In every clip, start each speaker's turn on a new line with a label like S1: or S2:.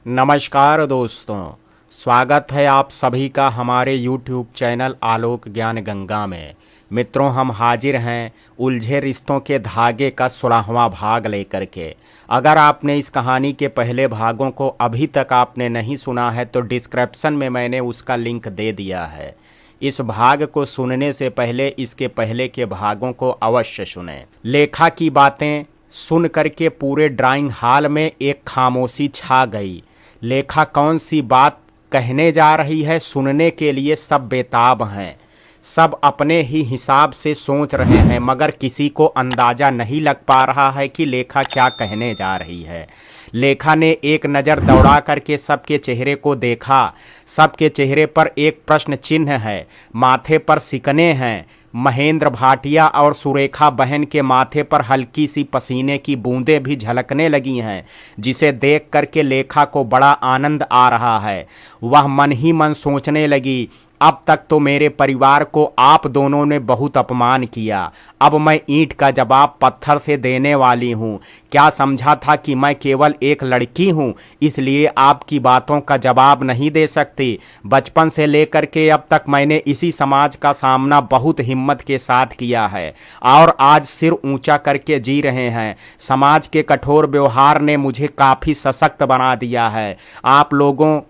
S1: नमस्कार दोस्तों, स्वागत है आप सभी का हमारे YouTube चैनल आलोक ज्ञान गंगा में। मित्रों, हम हाजिर हैं उलझे रिश्तों के धागे का 16वां भाग लेकर के। अगर आपने इस कहानी के पहले भागों को अभी तक आपने नहीं सुना है तो डिस्क्रिप्शन में मैंने उसका लिंक दे दिया है। इस भाग को सुनने से पहले इसके पहले के भागों को अवश्य सुनें। लेखा की बातें सुन करके पूरे ड्राइंग हॉल में एक खामोशी छा गई। लेखा कौन सी बात कहने जा रही है, सुनने के लिए सब बेताब हैं। सब अपने ही हिसाब से सोच रहे हैं, मगर किसी को अंदाज़ा नहीं लग पा रहा है कि लेखा क्या कहने जा रही है। लेखा ने एक नज़र दौड़ा करके सबके चेहरे को देखा। सबके चेहरे पर एक प्रश्न चिन्ह है, माथे पर सिकने हैं। महेंद्र भाटिया और सुरेखा बहन के माथे पर हल्की सी पसीने की बूंदें भी झलकने लगी हैं, जिसे देख करके लेखा को बड़ा आनंद आ रहा है। वह मन ही मन सोचने लगी, अब तक तो मेरे परिवार को आप दोनों ने बहुत अपमान किया, अब मैं ईंट का जवाब पत्थर से देने वाली हूँ। क्या समझा था कि मैं केवल एक लड़की हूँ, इसलिए आपकी बातों का जवाब नहीं दे सकती। बचपन से लेकर के अब तक मैंने इसी समाज का सामना बहुत हिम्मत के साथ किया है और आज सिर ऊंचा करके जी रहे हैं। समाज के कठोर व्यवहार ने मुझे काफ़ी सशक्त बना दिया है। आप लोगों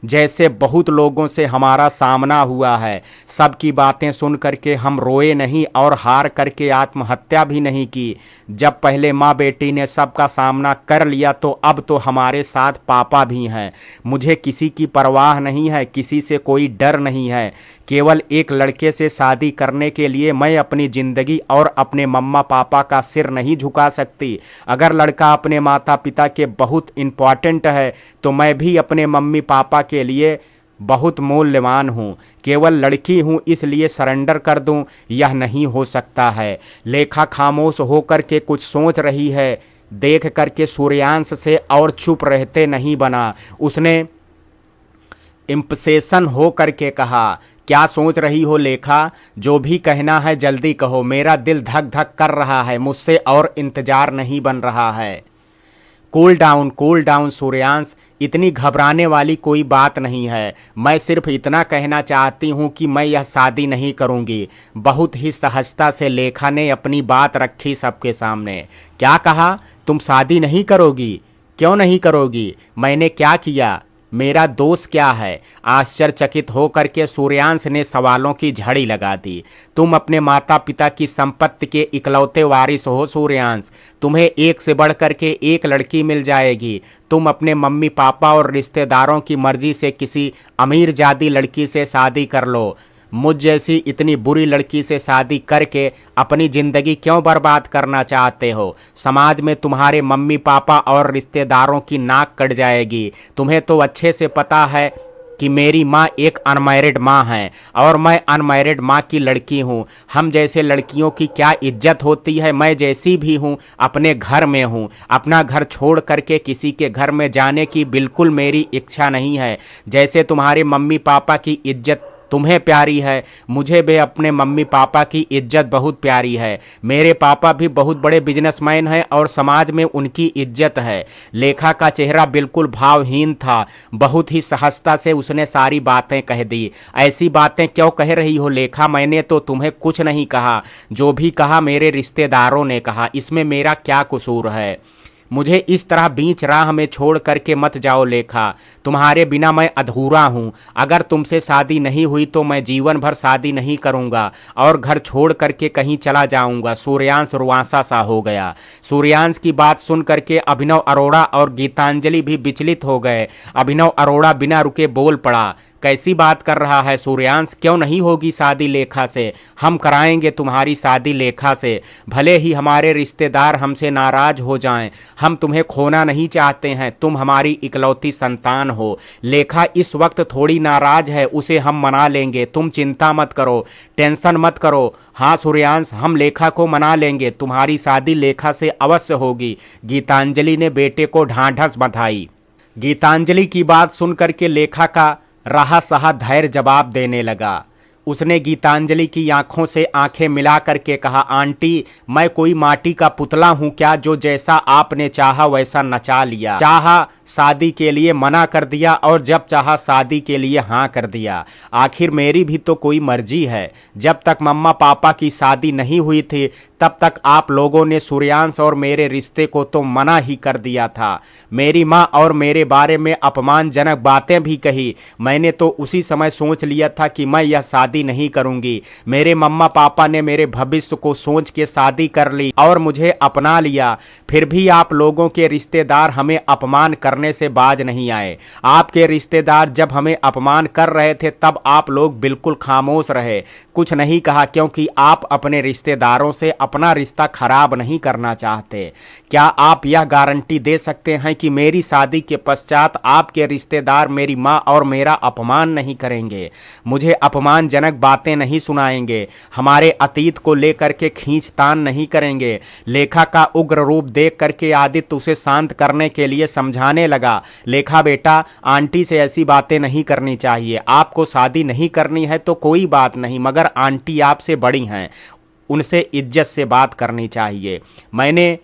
S1: जैसे बहुत लोगों से हमारा सामना हुआ है। सबकी बातें सुन करके हम रोए नहीं और हार करके आत्महत्या भी नहीं की। जब पहले माँ बेटी ने सबका सामना कर लिया तो अब तो हमारे साथ पापा भी हैं। मुझे किसी की परवाह नहीं है, किसी से कोई डर नहीं है। केवल एक लड़के से शादी करने के लिए मैं अपनी ज़िंदगी और अपने मम्मा पापा का सिर नहीं झुका सकती। अगर लड़का अपने माता पिता के बहुत इम्पॉर्टेंट है तो मैं भी अपने मम्मी पापा के लिए बहुत मूल्यवान हूँ। केवल लड़की हूँ इसलिए सरेंडर कर दूँ, यह नहीं हो सकता है। लेखा खामोश होकर के कुछ सोच रही है। देख करके सूर्यांश से और चुप रहते नहीं बना। उसने इम्पसेशन हो करके कहा, क्या सोच रही हो लेखा? जो भी कहना है जल्दी कहो, मेरा दिल धक धक कर रहा है, मुझसे और इंतजार नहीं बन रहा है। कूल डाउन सूर्यांश, इतनी घबराने वाली कोई बात नहीं है। मैं सिर्फ इतना कहना चाहती हूँ कि मैं यह शादी नहीं करूँगी। बहुत ही सहजता से लेखा ने अपनी बात रखी सबके सामने। क्या कहा? तुम शादी नहीं करोगी? क्यों नहीं करोगी? मैंने क्या किया? मेरा दोष क्या है? आश्चर्यचकित होकर के सूर्यांश ने सवालों की झड़ी लगा दी। तुम अपने माता पिता की संपत्ति के इकलौते वारिस हो सूर्यांश। तुम्हें एक से बढ़ करके एक लड़की मिल जाएगी। तुम अपने मम्मी पापा और रिश्तेदारों की मर्जी से किसी अमीर जादी लड़की से शादी कर लो। मुझ जैसी इतनी बुरी लड़की से शादी करके अपनी ज़िंदगी क्यों बर्बाद करना चाहते हो? समाज में तुम्हारे मम्मी पापा और रिश्तेदारों की नाक कट जाएगी। तुम्हें तो अच्छे से पता है कि मेरी माँ एक अनमैरिड माँ है और मैं अनमैरिड माँ की लड़की हूँ। हम जैसे लड़कियों की क्या इज्जत होती है? मैं जैसी भी हूँ अपने घर में हूँ। अपना घर छोड़ करके किसी के घर में जाने की बिल्कुल मेरी इच्छा नहीं है। जैसे तुम्हारे मम्मी पापा की इज्जत तुम्हें प्यारी है, मुझे भी अपने मम्मी पापा की इज्जत बहुत प्यारी है। मेरे पापा भी बहुत बड़े बिजनेसमैन हैं और समाज में उनकी इज्जत है। लेखा का चेहरा बिल्कुल भावहीन था। बहुत ही सहजता से उसने सारी बातें कह दी। ऐसी बातें क्यों कह रही हो लेखा? मैंने तो तुम्हें कुछ नहीं कहा। जो भी कहा मेरे रिश्तेदारों ने कहा। इसमें मेरा क्या कसूर है? मुझे इस तरह बीच राह में छोड़ करके मत जाओ लेखा। तुम्हारे बिना मैं अधूरा हूँ। अगर तुमसे शादी नहीं हुई तो मैं जीवन भर शादी नहीं करूँगा और घर छोड़ करके कहीं चला जाऊँगा। सूर्यांश रुआंसा सा हो गया। सूर्यांश की बात सुन करके अभिनव अरोड़ा और गीतांजलि भी विचलित हो गए। अभिनव अरोड़ा बिना रुके बोल पड़ा, कैसी बात कर रहा है सूर्यांश? क्यों नहीं होगी शादी लेखा से? हम कराएंगे तुम्हारी शादी लेखा से। भले ही हमारे रिश्तेदार हमसे नाराज हो जाएं, हम तुम्हें खोना नहीं चाहते हैं। तुम हमारी इकलौती संतान हो। लेखा इस वक्त थोड़ी नाराज है, उसे हम मना लेंगे। तुम चिंता मत करो, टेंशन मत करो। हाँ सूर्यांश, हम लेखा को मना लेंगे। तुम्हारी शादी लेखा से अवश्य होगी। गीतांजलि ने बेटे को ढांढस बंधाई। गीतांजलि की बात सुन करके लेखा का रहा सहा धैर्य जवाब देने लगा। उसने गीतांजलि की आंखों से आंखें मिला करके कहा, आंटी मैं कोई माटी का पुतला हूं क्या जो जैसा आपने चाहा वैसा नचा लिया। चाहा शादी के लिए मना कर दिया और जब चाहा शादी के लिए हाँ कर दिया। आखिर मेरी भी तो कोई मर्जी है। जब तक मम्मा पापा की शादी नहीं हुई थी तब तक आप लोगों ने सूर्यांश और मेरे रिश्ते को तो मना ही कर दिया था। मेरी माँ और मेरे बारे में अपमानजनक बातें भी कही। मैंने तो उसी समय सोच लिया था कि मैं यह शादी नहीं करूंगी। मेरे मम्मा पापा ने मेरे भविष्य को सोच के शादी कर ली और मुझे अपना लिया। फिर भी आप लोगों के रिश्तेदार हमें अपमान करने से बाज नहीं आए। आपके रिश्तेदार जब हमें अपमान कर रहे थे तब आप लोग बिल्कुल खामोश रहे, कुछ नहीं कहा, क्योंकि आप अपने रिश्तेदारों से अपना रिश्ता खराब नहीं करना चाहते। क्या आप यह गारंटी दे सकते हैं कि मेरी शादी के पश्चात आपके रिश्तेदार मेरी माँ और मेरा अपमान नहीं करेंगे, मुझे अपमानजनक बातें नहीं सुनाएंगे, हमारे अतीत को लेकर के खींचतान नहीं करेंगे? लेखा का उग्र रूप देख करके आदित्य उसे शांत करने के लिए समझाने लगा, लेखा बेटा आंटी से ऐसी बातें नहीं करनी चाहिए। आपको शादी नहीं करनी है तो कोई बात नहीं, मगर आंटी आपसे बड़ी हैं, उनसे इज्जत से बात करनी चाहिए। मैंने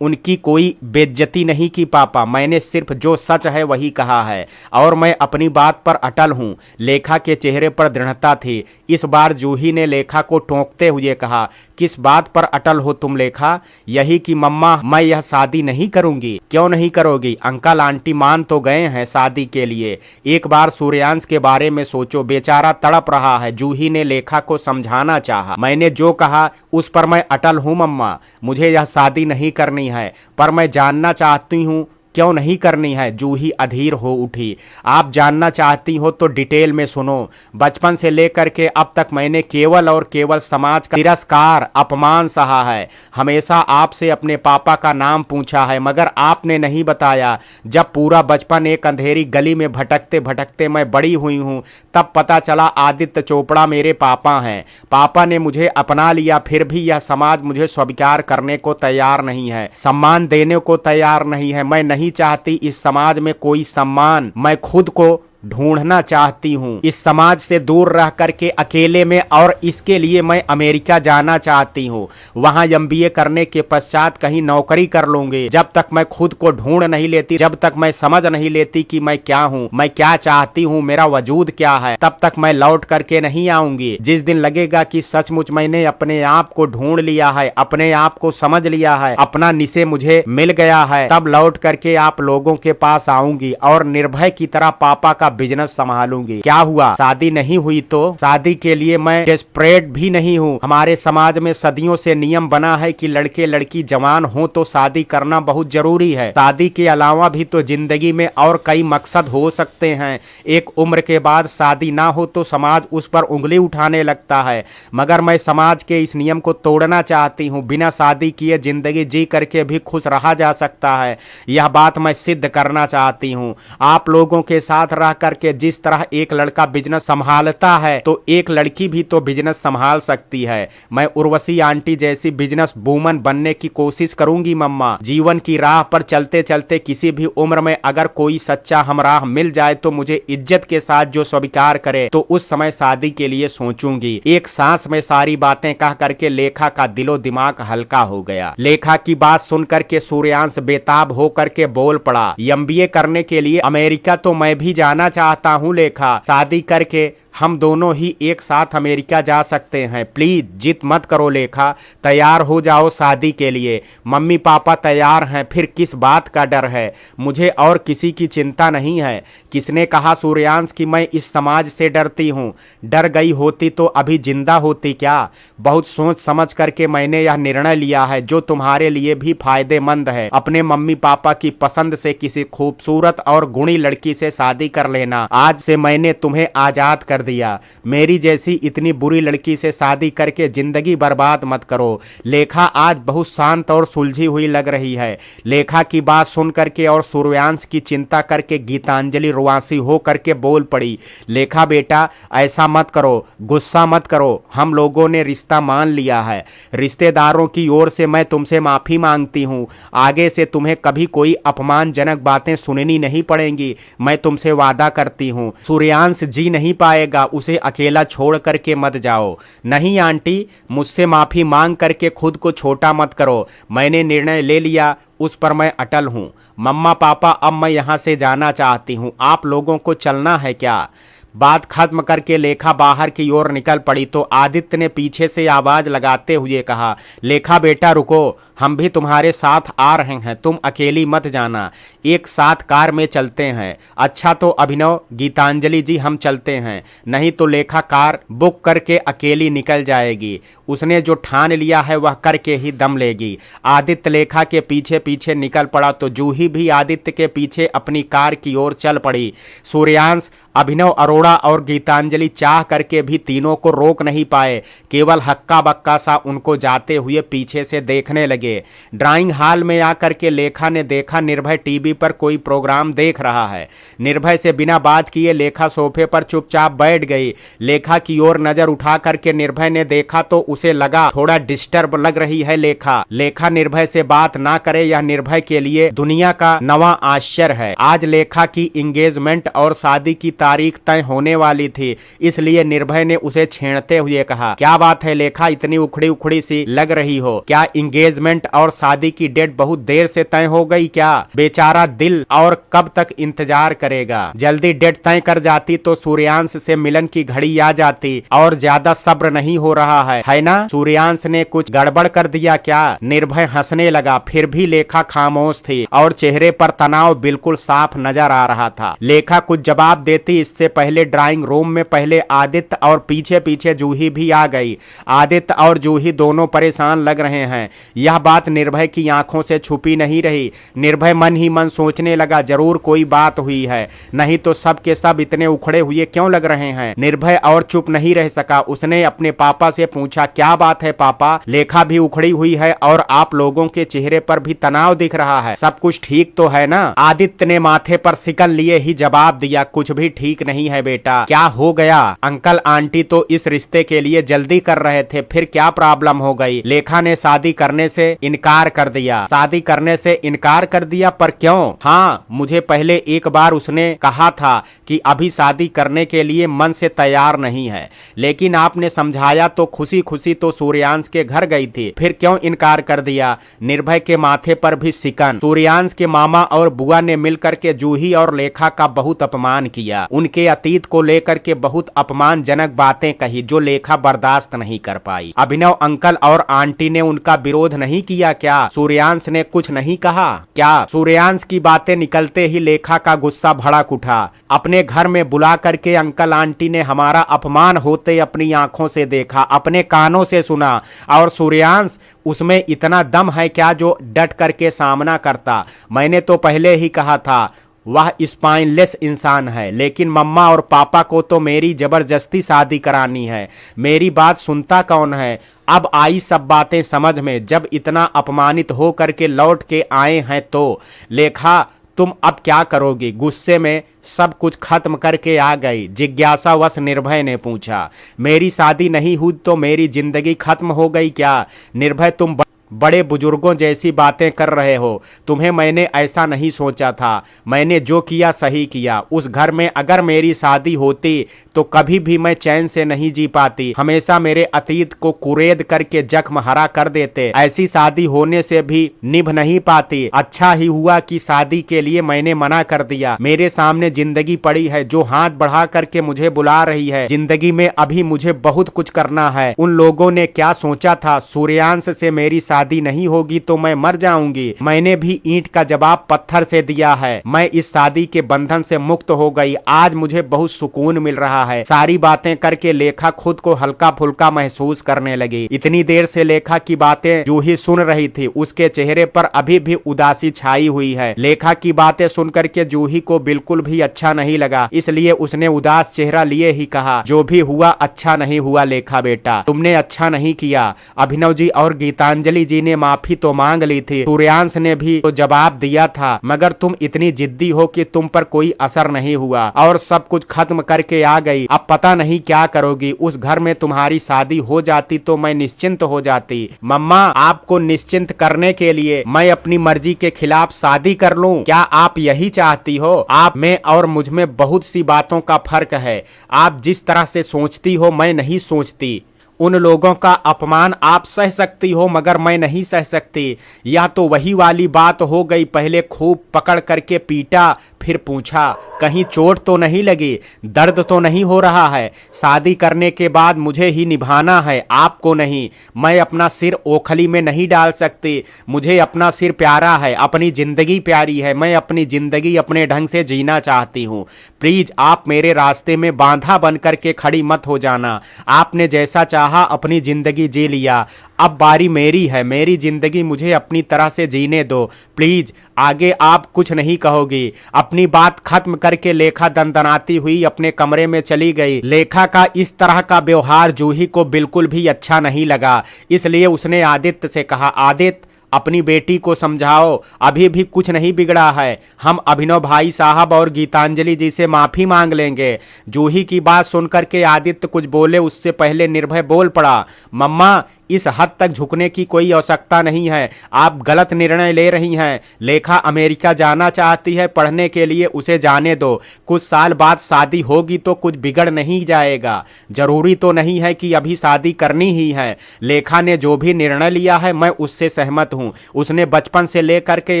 S1: उनकी कोई बेइज्जती नहीं की पापा, मैंने सिर्फ जो सच है वही कहा है और मैं अपनी बात पर अटल हूँ। लेखा के चेहरे पर दृढ़ता थी। इस बार जूही ने लेखा को टोकते हुए कहा, किस बात पर अटल हो तुम लेखा? यही कि मम्मा मैं यह शादी नहीं करूंगी। क्यों नहीं करोगी? अंकल आंटी मान तो गए हैं शादी के लिए, एक बार सूर्यांश के बारे में सोचो, बेचारा तड़प रहा है। जूही ने लेखा को समझाना चाहा। मैंने जो कहा उस पर मैं अटल हूँ मम्मा, मुझे यह शादी नहीं करनी है, पर मैं जानना चाहती हूँ क्यों नहीं करनी है। जूही अधीर हो उठी। आप जानना चाहती हो तो डिटेल में सुनो। बचपन से लेकर के अब तक मैंने केवल और केवल समाज का तिरस्कार अपमान सहा है। हमेशा आपसे अपने पापा का नाम पूछा है मगर आपने नहीं बताया। जब पूरा बचपन एक अंधेरी गली में भटकते भटकते मैं बड़ी हुई हूँ तब पता चला आदित्य चोपड़ा मेरे पापा हैं। पापा ने मुझे अपना लिया, फिर भी यह समाज मुझे स्वीकार करने को तैयार नहीं है, सम्मान देने को तैयार नहीं है। मैं नहीं चाहती इस समाज में कोई सम्मान, मैं खुद को ढूंढना चाहती हूँ इस समाज से दूर रह करके अकेले में, और इसके लिए मैं अमेरिका जाना चाहती हूँ। वहाँ एमबीए करने के पश्चात कहीं नौकरी कर लूंगी। जब तक मैं खुद को ढूंढ नहीं लेती, जब तक मैं समझ नहीं लेती कि मैं क्या हूँ, मैं क्या चाहती हूँ, मेरा वजूद क्या है, तब तक मैं लौट करके नहीं आऊंगी। जिस दिन लगेगा कि सचमुच मैंने अपने आप को ढूंढ लिया है, अपने आप को समझ लिया है, अपना निशे मुझे मिल गया है, तब लौट करके आप लोगों के पास आऊंगी और निर्भय की तरह पापा का बिजनेस संभालूंगी। क्या हुआ? शादी नहीं हुई तो? शादी के लिए मैं डेस्परेट भी नहीं हूँ। हमारे समाज में सदियों से नियम बना है कि लड़के लड़की जवान हो तो शादी करना बहुत जरूरी है। शादी के अलावा भी तो जिंदगी में और कई मकसद हो सकते हैं। एक उम्र के बाद शादी ना हो तो समाज उस पर उंगली उठाने लगता है, मगर मैं समाज के इस नियम को तोड़ना चाहती हूँ। बिना शादी किए जिंदगी जी करके भी खुश रहा जा सकता है, यह बात मैं सिद्ध करना चाहती हूँ। आप लोगों के साथ रह करके जिस तरह एक लड़का बिजनेस संभालता है तो एक लड़की भी तो बिजनेस संभाल सकती है। मैं उर्वशी आंटी जैसी बिजनेस वूमन बनने की कोशिश करूंगी मम्मा। जीवन की राह पर चलते चलते किसी भी उम्र में अगर कोई सच्चा हमराह मिल जाए तो मुझे इज्जत के साथ जो स्वीकार करे तो उस समय शादी के लिए सोचूंगी। एक सांस में सारी बातें कह करके लेखा का दिलो दिमाग हल्का हो गया। लेखा की बात सुनकर के सूर्यांश बेताब होकर के बोल पड़ा, एमबीए करने के लिए अमेरिका तो मैं भी जाना चाहता हूँ लेखा। शादी करके हम दोनों ही एक साथ अमेरिका जा सकते हैं। प्लीज जिद मत करो लेखा, तैयार हो जाओ शादी के लिए। मम्मी पापा तैयार हैं, फिर किस बात का डर है? मुझे और किसी की चिंता नहीं है। किसने कहा सूर्यांश कि मैं इस समाज से डरती हूँ? डर गई होती तो अभी जिंदा होती क्या? बहुत सोच समझ करके मैंने यह निर्णय लिया है जो तुम्हारे लिए भी फायदेमंद है। अपने मम्मी पापा की पसंद से किसी खूबसूरत और गुणी लड़की से शादी कर लेना। आज से मैंने तुम्हें आजाद कर दिया। मेरी जैसी इतनी बुरी लड़की से शादी करके जिंदगी बर्बाद मत करो। लेखा आज बहुत शांत और सुलझी हुई लग रही है। लेखा की बात सुन करके और सूर्यांश की चिंता करके गीतांजलि रुआसी हो करके बोल पड़ी, लेखा बेटा ऐसा मत करो, गुस्सा मत करो। हम लोगों ने रिश्ता मान लिया है। रिश्तेदारों की ओर से मैं तुमसे माफी मांगती हूँ। आगे से तुम्हें कभी कोई अपमानजनक बातें सुननी नहीं पड़ेंगी, मैं तुमसे वादा करती हूँ। सूर्यांश जी नहीं पाएगा जाएगा, उसे अकेला छोड़ करके मत जाओ। नहीं आंटी, मुझसे माफ़ी मांग करके खुद को छोटा मत करो। मैंने निर्णय ले लिया, उस पर मैं अटल हूँ। मम्मा पापा, अब मैं यहाँ से जाना चाहती हूँ, आप लोगों को चलना है क्या? बात खत्म करके लेखा बाहर की ओर निकल पड़ी तो आदित्य ने पीछे से आवाज लगाते हुए कहा, लेखा बेटा रुको, हम भी तुम्हारे साथ आ रहे हैं, तुम अकेली मत जाना, एक साथ कार में चलते हैं। अच्छा तो अभिनव, गीतांजलि जी हम चलते हैं, नहीं तो लेखा कार बुक करके अकेली निकल जाएगी। उसने जो ठान लिया है वह करके ही दम लेगी। आदित्य लेखा के पीछे पीछे निकल पड़ा तो जूही भी आदित्य के पीछे अपनी कार की ओर चल पड़ी। सूर्यांश, अभिनव, अरोड़ा और गीतांजलि चाह करके भी तीनों को रोक नहीं पाए, केवल हक्का बक्का सा उनको जाते हुए पीछे से देखने लगे। ड्राइंग हॉल में आकर के लेखा ने देखा निर्भय टीवी पर कोई प्रोग्राम देख रहा है। निर्भय से बिना बात किए लेखा सोफे पर चुपचाप बैठ गई। लेखा की ओर नजर उठा करके निर्भय ने देखा तो उसे लगा थोड़ा डिस्टर्ब लग रही है लेखा। लेखा निर्भय से बात ना करे, यह निर्भय के लिए दुनिया का नवा आश्चर्य है। आज लेखा की एंगेजमेंट और शादी की तारीख तय होने वाली थी, इसलिए निर्भय ने उसे छेड़ते हुए कहा, क्या बात है लेखा, इतनी उखड़ी उखड़ी सी लग रही हो? क्या एंगेजमेंट और शादी की डेट बहुत देर से तय हो गई क्या? बेचारा दिल और कब तक इंतजार करेगा? जल्दी डेट तय कर जाती तो सूर्यांश से मिलन की घड़ी आ जाती, और ज्यादा सब्र नहीं हो रहा है ना? सूर्यांश ने कुछ गड़बड़ कर दिया क्या? निर्भय हंसने लगा, फिर भी लेखा खामोश थी और चेहरे पर तनाव बिल्कुल साफ नजर आ रहा था। लेखा कुछ जवाब देती इससे पहले ड्राइंग रूम में पहले आदित्य और पीछे पीछे जूही भी आ गई। आदित्य और जूही दोनों परेशान लग रहे हैं। यह बात निर्भय की आंखों से छुपी नहीं रही। निर्भय मन ही मन सोचने लगा, जरूर कोई बात हुई है, नहीं तो सब के सब इतने उखड़े हुए क्यों लग रहे हैं? निर्भय और चुप नहीं रह सका, उसने अपने पापा से पूछा, क्या बात है पापा? लेखा भी उखड़ी हुई है और आप लोगों के चेहरे पर भी तनाव दिख रहा है, सब कुछ ठीक तो है ना? आदित्य ने माथे पर सिकल लिए ही जवाब दिया, कुछ भी ठीक नहीं है बेटा। क्या हो गया? अंकल आंटी तो इस रिश्ते के लिए जल्दी कर रहे थे, फिर क्या प्रॉब्लम हो गई? लेखा ने शादी करने से इनकार कर दिया। शादी करने से इनकार कर दिया? पर क्यों? हाँ, मुझे पहले एक बार उसने कहा था कि अभी शादी करने के लिए मन से तैयार नहीं है, लेकिन आपने समझाया तो खुशी खुशी तो सूर्यांश के घर गई थी, फिर क्यों इनकार कर दिया? निर्भय के माथे पर भी सिकन। सूर्यांश के मामा और बुआ ने मिलकर के जूही और लेखा का बहुत अपमान किया, उनके अतीत को लेकर के बहुत अपमानजनक बातें कही जो लेखा बर्दाश्त नहीं कर पाई। अभिनव अंकल और आंटी ने उनका विरोध नहीं किया क्या? सूर्यांश ने कुछ नहीं कहा क्या? सूर्यांश की बातें निकलते ही लेखा का गुस्सा भड़क उठा। अपने घर में बुला करके अंकल आंटी ने हमारा अपमान होते अपनी आंखों से देखा, अपने कानों से सुना, और सूर्यांश, उसमें इतना दम है क्या जो डट करके सामना करता? मैंने तो पहले ही कहा था वह स्पाइनलेस इंसान है, लेकिन मम्मा और पापा को तो मेरी जबरदस्ती शादी करानी है। मेरी बात सुनता कौन है? अब आई सब बातें समझ में, जब इतना अपमानित हो करके लौट के आए हैं तो। लेखा, तुम अब क्या करोगी? गुस्से में सब कुछ खत्म करके आ गई, जिज्ञासावश निर्भय ने पूछा। मेरी शादी नहीं हुई तो मेरी जिंदगी खत्म हो गई क्या? निर्भय, तुम बड़े बुजुर्गों जैसी बातें कर रहे हो। तुम्हें मैंने ऐसा नहीं सोचा था। मैंने जो किया सही किया। उस घर में अगर मेरी शादी होती तो कभी भी मैं चैन से नहीं जी पाती। हमेशा मेरे अतीत को कुरेद करके जख्म हरा कर देते। ऐसी शादी होने से भी निभ नहीं पाती। अच्छा ही हुआ कि शादी के लिए मैंने मना कर दिया। मेरे सामने जिंदगी पड़ी है जो हाथ बढ़ा करके मुझे बुला रही है। जिंदगी में अभी मुझे बहुत कुछ करना है। उन लोगों ने क्या सोचा था? सूर्यांश से मेरी शादी नहीं होगी तो मैं मर जाऊंगी। मैंने भी ईंट का जवाब पत्थर से दिया है। मैं इस शादी के बंधन से मुक्त हो गई। आज मुझे बहुत सुकून मिल रहा है। सारी बातें करके लेखा खुद को हल्का फुल्का महसूस करने लगी। इतनी देर से लेखा की बातें जूही सुन रही थी। उसके चेहरे पर अभी भी उदासी छाई हुई है। लेखा की बातें सुन करके जूही को बिल्कुल भी अच्छा नहीं लगा, इसलिए उसने उदास चेहरा लिए ही कहा, जो भी हुआ अच्छा नहीं हुआ लेखा बेटा, तुमने अच्छा नहीं किया। अभिनव जी और गीतांजलि जी ने माफी तो मांग ली थी, सूर्यांश ने भी तो जवाब दिया था, मगर तुम इतनी जिद्दी हो कि तुम पर कोई असर नहीं हुआ और सब कुछ खत्म करके आ गई। अब पता नहीं क्या करोगी। उस घर में तुम्हारी शादी हो जाती तो मैं निश्चिंत हो जाती। मम्मा, आपको निश्चिंत करने के लिए मैं अपनी मर्जी के खिलाफ शादी कर लूं? क्या आप यही चाहती हो? आप में और मुझ में बहुत सी बातों का फर्क है। आप जिस तरह से सोचती हो मैं नहीं सोचती। उन लोगों का अपमान आप सह सकती हो मगर मैं नहीं सह सकती। यह तो वही वाली बात हो गई, पहले खूब पकड़ करके पीटा, फिर पूछा कहीं चोट तो नहीं लगी, दर्द तो नहीं हो रहा है? शादी करने के बाद मुझे ही निभाना है, आपको नहीं। मैं अपना सिर ओखली में नहीं डाल सकती। मुझे अपना सिर प्यारा है, अपनी जिंदगी प्यारी है। मैं अपनी जिंदगी अपने ढंग से जीना चाहती हूँ। प्लीज आप मेरे रास्ते में बांधा बन करके खड़ी मत हो जाना। आपने जैसा चाहा अपनी जिंदगी जी लिया, अब बारी मेरी है। मेरी जिंदगी मुझे अपनी तरह से जीने दो। प्लीज आगे आप कुछ नहीं कहोगी। अपनी बात खत्म करके लेखा दंदनाती हुई अपने कमरे में चली गई। लेखा का इस तरह का व्यवहार जूही को बिल्कुल भी अच्छा नहीं लगा, इसलिए उसने आदित्य से कहा, आदित्य अपनी बेटी को समझाओ, अभी भी कुछ नहीं बिगड़ा है। हम अभिनव भाई साहब और गीतांजलि जी से माफी मांग लेंगे। जूही की बात सुनकर के आदित्य कुछ बोले उससे पहले निर्भय बोल पड़ा, मम्मा इस हद तक झुकने की कोई आवश्यकता नहीं है। आप गलत निर्णय ले रही हैं। लेखा अमेरिका जाना चाहती है पढ़ने के लिए, उसे जाने दो। कुछ साल बाद शादी होगी तो कुछ बिगड़ नहीं जाएगा। जरूरी तो नहीं है कि अभी शादी करनी ही है। लेखा ने जो भी निर्णय लिया है मैं उससे सहमत हूं। उसने बचपन से लेकर के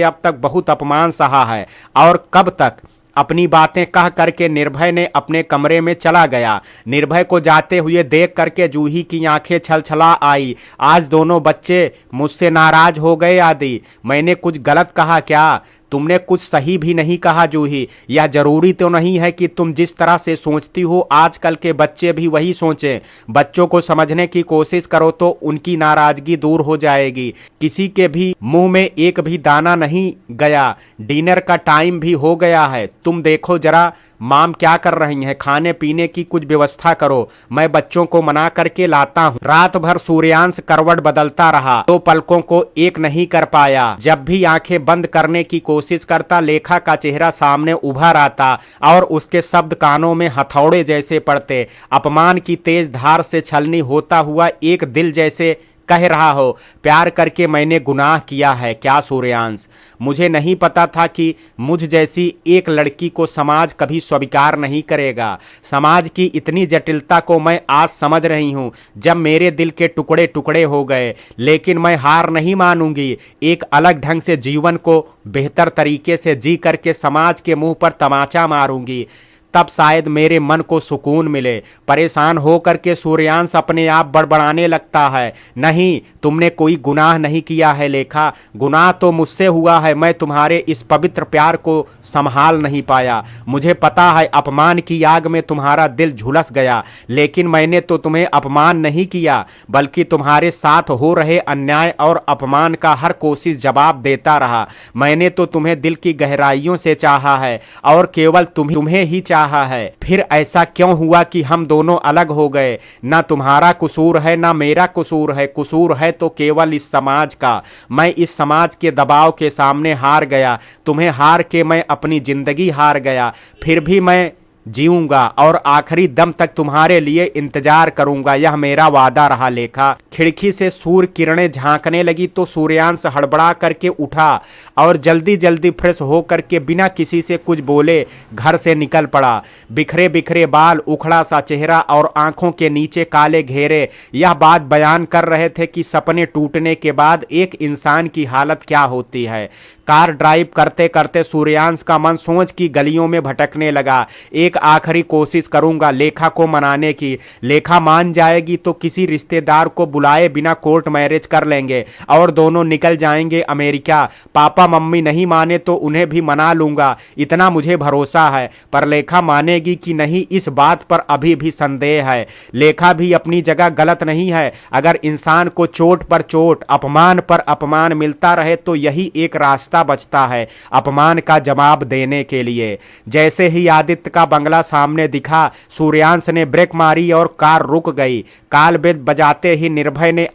S1: अब तक बहुत अपमान सहा है। और कब तक? अपनी बातें कह करके निर्भय ने अपने कमरे में चला गया। निर्भय को जाते हुए देख करके जूही की आंखें छलछला आई। आज दोनों बच्चे मुझसे नाराज हो गए। आदि मैंने कुछ गलत कहा क्या? तुमने कुछ सही भी नहीं कहा जूही। यह जरूरी तो नहीं है कि तुम जिस तरह से सोचती हो आजकल के बच्चे भी वही सोचें। बच्चों को समझने की कोशिश करो तो उनकी नाराजगी दूर हो जाएगी। किसी के भी मुंह में एक भी दाना नहीं गया। डिनर का टाइम भी हो गया है। तुम देखो जरा माम क्या कर रही हैं। खाने पीने की कुछ व्यवस्था करो, मैं बच्चों को मना करके लाता हूँ। रात भर सूर्यांश करवट बदलता रहा, तो पलकों को एक नहीं कर पाया। जब भी आंखें बंद करने की कोशिश करता लेखा का चेहरा सामने उभर आता और उसके शब्द कानों में हथौड़े जैसे पड़ते। अपमान की तेज धार से छलनी होता हुआ एक दिल जैसे कह रहा हो, प्यार करके मैंने गुनाह किया है क्या सूर्यांश? मुझे नहीं पता था कि मुझ जैसी एक लड़की को समाज कभी स्वीकार नहीं करेगा। समाज की इतनी जटिलता को मैं आज समझ रही हूँ, जब मेरे दिल के टुकड़े टुकड़े हो गए। लेकिन मैं हार नहीं मानूंगी। एक अलग ढंग से जीवन को बेहतर तरीके से जी करके समाज के मुंह पर तमाचा मारूंगी। तब शायद मेरे मन को सुकून मिले। परेशान हो करके सूर्यांश अपने आप बड़बड़ाने लगता है। नहीं, तुमने कोई गुनाह नहीं किया है लेखा। गुनाह तो मुझसे हुआ है। मैं तुम्हारे इस पवित्र प्यार को संभाल नहीं पाया। मुझे पता है अपमान की आग में तुम्हारा दिल झुलस गया, लेकिन मैंने तो तुम्हें अपमान नहीं किया, बल्कि तुम्हारे साथ हो रहे अन्याय और अपमान का हर कोशिश जवाब देता रहा। मैंने तो तुम्हें दिल की गहराइयों से चाहा है और केवल तुम्हें ही चाहा है। फिर ऐसा क्यों हुआ कि हम दोनों अलग हो गए? ना तुम्हारा कसूर है ना मेरा कसूर है। कसूर है तो केवल इस समाज का। मैं इस समाज के दबाव के सामने हार गया। तुम्हें हार के मैं अपनी जिंदगी हार गया। फिर भी मैं जीऊंगा और आखिरी दम तक तुम्हारे लिए इंतजार करूंगा, यह मेरा वादा रहा लेखा। खिड़की से सूर्य किरणें झांकने लगी तो सूर्यांश हड़बड़ा करके उठा और जल्दी जल्दी फ्रेश हो करके बिना किसी से कुछ बोले घर से निकल पड़ा। बिखरे बिखरे बाल, उखड़ा सा चेहरा और आंखों के नीचे काले घेरे यह बात बयान कर रहे थे कि सपने टूटने के बाद एक इंसान की हालत क्या होती है। कार ड्राइव करते करते सूर्यांश का मन सोच की गलियों में भटकने लगा। एक आखिरी कोशिश करूंगा लेखा को मनाने की। लेखा मान जाएगी तो किसी रिश्तेदार को बुलाए बिना कोर्ट मैरिज कर लेंगे और दोनों निकल जाएंगे अमेरिका। पापा मम्मी नहीं माने तो उन्हें भी मना लूंगा, इतना मुझे भरोसा है। पर लेखा मानेगी कि नहीं, इस बात पर अभी भी संदेह है। लेखा भी अपनी जगह गलत नहीं है। अगर इंसान को चोट पर चोट, अपमान पर अपमान मिलता रहे तो यही एक रास्ता बचता है अपमान का जवाब देने के लिए। जैसे ही आदित्य का बंगला सामने दिखा, सूर्यांश ने ब्रेक मारी और कार रुक गई। काल बेल बजाते ही निर्भय ने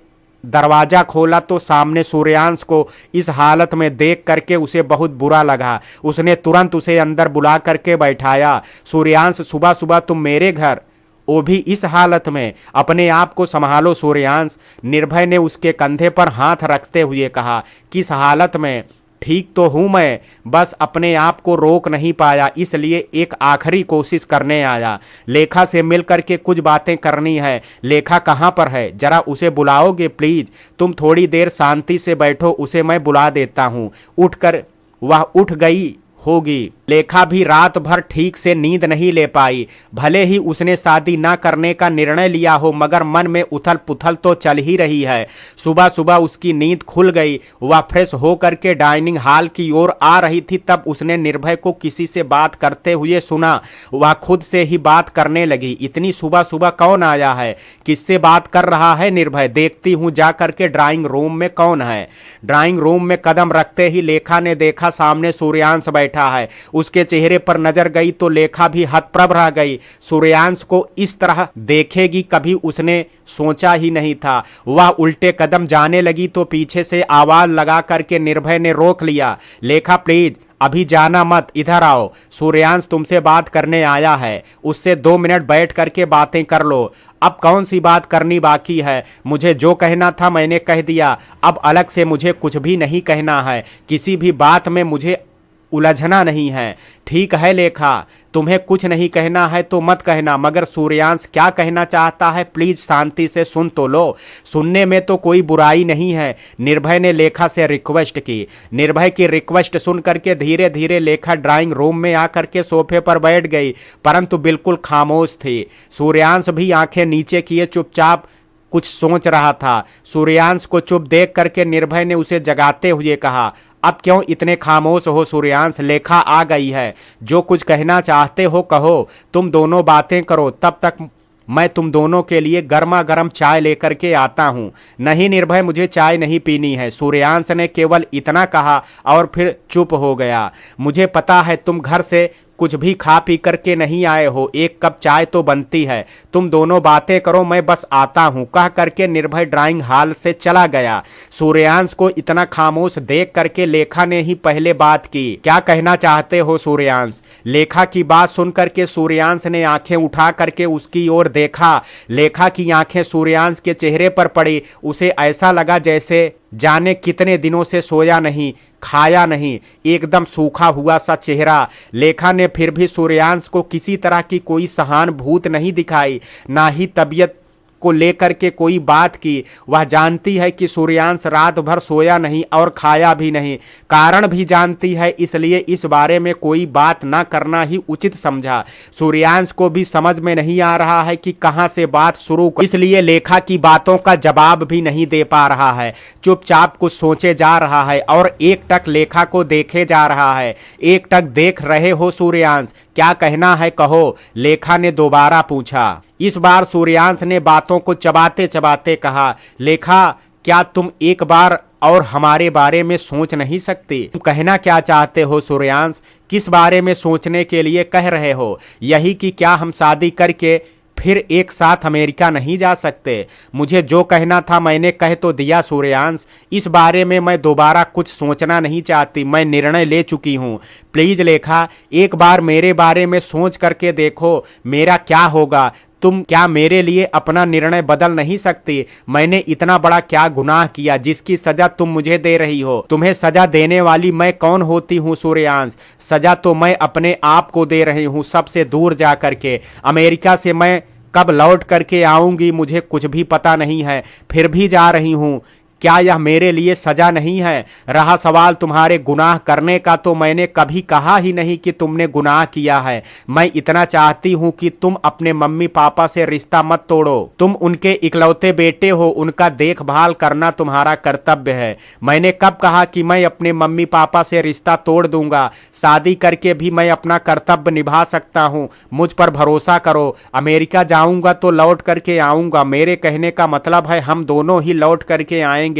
S1: दरवाजा खोला तो सामने सूर्यांश को इस हालत में देख करके उसे बहुत बुरा लगा। उसने तुरंत उसे अंदर बुला करके बैठाया। सूर्यांश, सुबह सुबह तुम मेरे घर, वो भी इस हालत में, अपने आप को संभालो सूर्यांश। निर्भय ने उसके कंधे पर हाथ रखते हुए कहा, किस हालत में? ठीक तो हूं मैं, बस अपने आप को रोक नहीं पाया, इसलिए एक आखिरी कोशिश करने आया। लेखा से मिल करके कुछ बातें करनी है। लेखा कहाँ पर है? जरा उसे बुलाओगे प्लीज? तुम थोड़ी देर शांति से बैठो, उसे मैं बुला देता हूँ। उठकर वह उठ गई होगी। लेखा भी रात भर ठीक से नींद नहीं ले पाई। भले ही उसने शादी ना करने का निर्णय लिया हो, मगर मन में उथल पुथल तो चल ही रही है। सुबह सुबह उसकी नींद खुल गई। वह फ्रेश होकर के डाइनिंग हॉल की ओर आ रही थी, तब उसने निर्भय को किसी से बात करते हुए सुना। वह खुद से ही बात करने लगी, इतनी सुबह सुबह कौन आया है? किससे बात कर रहा है निर्भय? देखती हूँ जा करके ड्राइंग रूम में कौन है। ड्राइंग रूम में कदम रखते ही लेखा ने देखा सामने सूर्यांश बैठा है। उसके चेहरे पर नजर गई तो लेखा भी हतप्रभ रह गई। सूर्यांश को इस तरह देखेगी कभी उसने सोचा ही नहीं था। वह उल्टे कदम जाने लगी तो पीछे से आवाज लगा करके निर्भय ने रोक लिया, लेखा प्लीज अभी जाना मत, इधर आओ। सूर्यांश तुमसे बात करने आया है, उससे 2 मिनट बैठ करके बातें कर लो। अब कौन सी बात करनी बाकी है? मुझे जो कहना था मैंने कह दिया, अब अलग से मुझे कुछ भी नहीं कहना है। किसी भी बात में मुझे उलझना नहीं है। ठीक है लेखा, तुम्हें कुछ नहीं कहना है तो मत कहना, मगर सूर्यांश क्या कहना चाहता है प्लीज शांति से सुन तो लो। सुनने में तो कोई बुराई नहीं है, निर्भय ने लेखा से रिक्वेस्ट की। निर्भय की रिक्वेस्ट सुन करके धीरे धीरे लेखा ड्राइंग रूम में आकर के सोफे पर बैठ गई, परंतु बिल्कुल खामोश थी। सूर्यांश भी आंखें नीचे किए चुपचाप कुछ सोच रहा था। सूर्यांश को चुप देख करके निर्भय ने उसे जगाते हुए कहा, अब क्यों इतने खामोश हो सूर्यांश? लेखा आ गई है, जो कुछ कहना चाहते हो कहो। तुम दोनों बातें करो, तब तक मैं तुम दोनों के लिए गर्मा गर्म चाय लेकर के आता हूँ। नहीं निर्भय, मुझे चाय नहीं पीनी है, सूर्यांश ने केवल इतना कहा और फिर चुप हो गया। मुझे पता है तुम घर से कुछ भी खा पी करके नहीं आए हो, एक कप चाय तो बनती है। तुम दोनों बातें करो, मैं बस आता हूं, कह करके निर्भय ड्राइंग हॉल से चला गया। सूर्यांश को इतना खामोश देख करके लेखा ने ही पहले बात की, क्या कहना चाहते हो सूर्यांश? लेखा की बात सुन करके सूर्यांश ने आंखें उठा करके उसकी ओर देखा। लेखा की आंखें सूर्यांश के चेहरे पर पड़ी। उसे ऐसा लगा जैसे जाने कितने दिनों से सोया नहीं, खाया नहीं, एकदम सूखा हुआ सा चेहरा। लेखा ने फिर भी सूर्यांश को किसी तरह की कोई सहानुभूति नहीं दिखाई, ना ही तबीयत को लेकर के कोई बात की। वह जानती है कि सूर्यांश रात भर सोया नहीं और खाया भी नहीं, कारण भी जानती है, इसलिए इस बारे में कोई बात ना करना ही उचित समझा। सूर्यांश को भी समझ में नहीं आ रहा है कि कहां से बात शुरू, इसलिए लेखा की बातों का जवाब भी नहीं दे पा रहा है। चुपचाप कुछ सोचे जा रहा है और एक टक लेखा को देखे जा रहा है। एक टक देख रहे हो सूर्यांश, क्या कहना है कहो, लेखा ने दोबारा पूछा। इस बार सूर्यांश ने बातों को चबाते चबाते कहा, लेखा क्या तुम एक बार और हमारे बारे में सोच नहीं सकती? तुम कहना क्या चाहते हो सूर्यांश? किस बारे में सोचने के लिए कह रहे हो? यही कि क्या हम शादी करके फिर एक साथ अमेरिका नहीं जा सकते? मुझे जो कहना था मैंने कह तो दिया सूर्यांश, इस बारे में मैं दोबारा कुछ सोचना नहीं चाहती, मैं निर्णय ले चुकी हूँ। प्लीज लेखा एक बार मेरे बारे में सोच करके देखो, मेरा क्या होगा? तुम क्या मेरे लिए अपना निर्णय बदल नहीं सकती? मैंने इतना बड़ा क्या गुनाह किया जिसकी सजा तुम मुझे दे रही हो? तुम्हें सजा देने वाली मैं कौन होती हूँ सूर्यांश? सजा तो मैं अपने आप को दे रही हूँ, सबसे दूर जा करके। अमेरिका से मैं कब लौट करके आऊंगी मुझे कुछ भी पता नहीं है, फिर भी जा रही हूँ। क्या यह मेरे लिए सजा नहीं है? रहा सवाल तुम्हारे गुनाह करने का, तो मैंने कभी कहा ही नहीं कि तुमने गुनाह किया है। मैं इतना चाहती हूं कि तुम अपने मम्मी पापा से रिश्ता मत तोड़ो। तुम उनके इकलौते बेटे हो, उनका देखभाल करना तुम्हारा कर्तव्य है। मैंने कब कहा कि मैं अपने मम्मी पापा से रिश्ता तोड़ दूंगा? शादी करके भी मैं अपना कर्तव्य निभा सकता हूं, मुझ पर भरोसा करो। अमेरिका जाऊंगा तो लौट करके आऊंगा, मेरे कहने का मतलब है हम दोनों ही लौट करके आएंगे,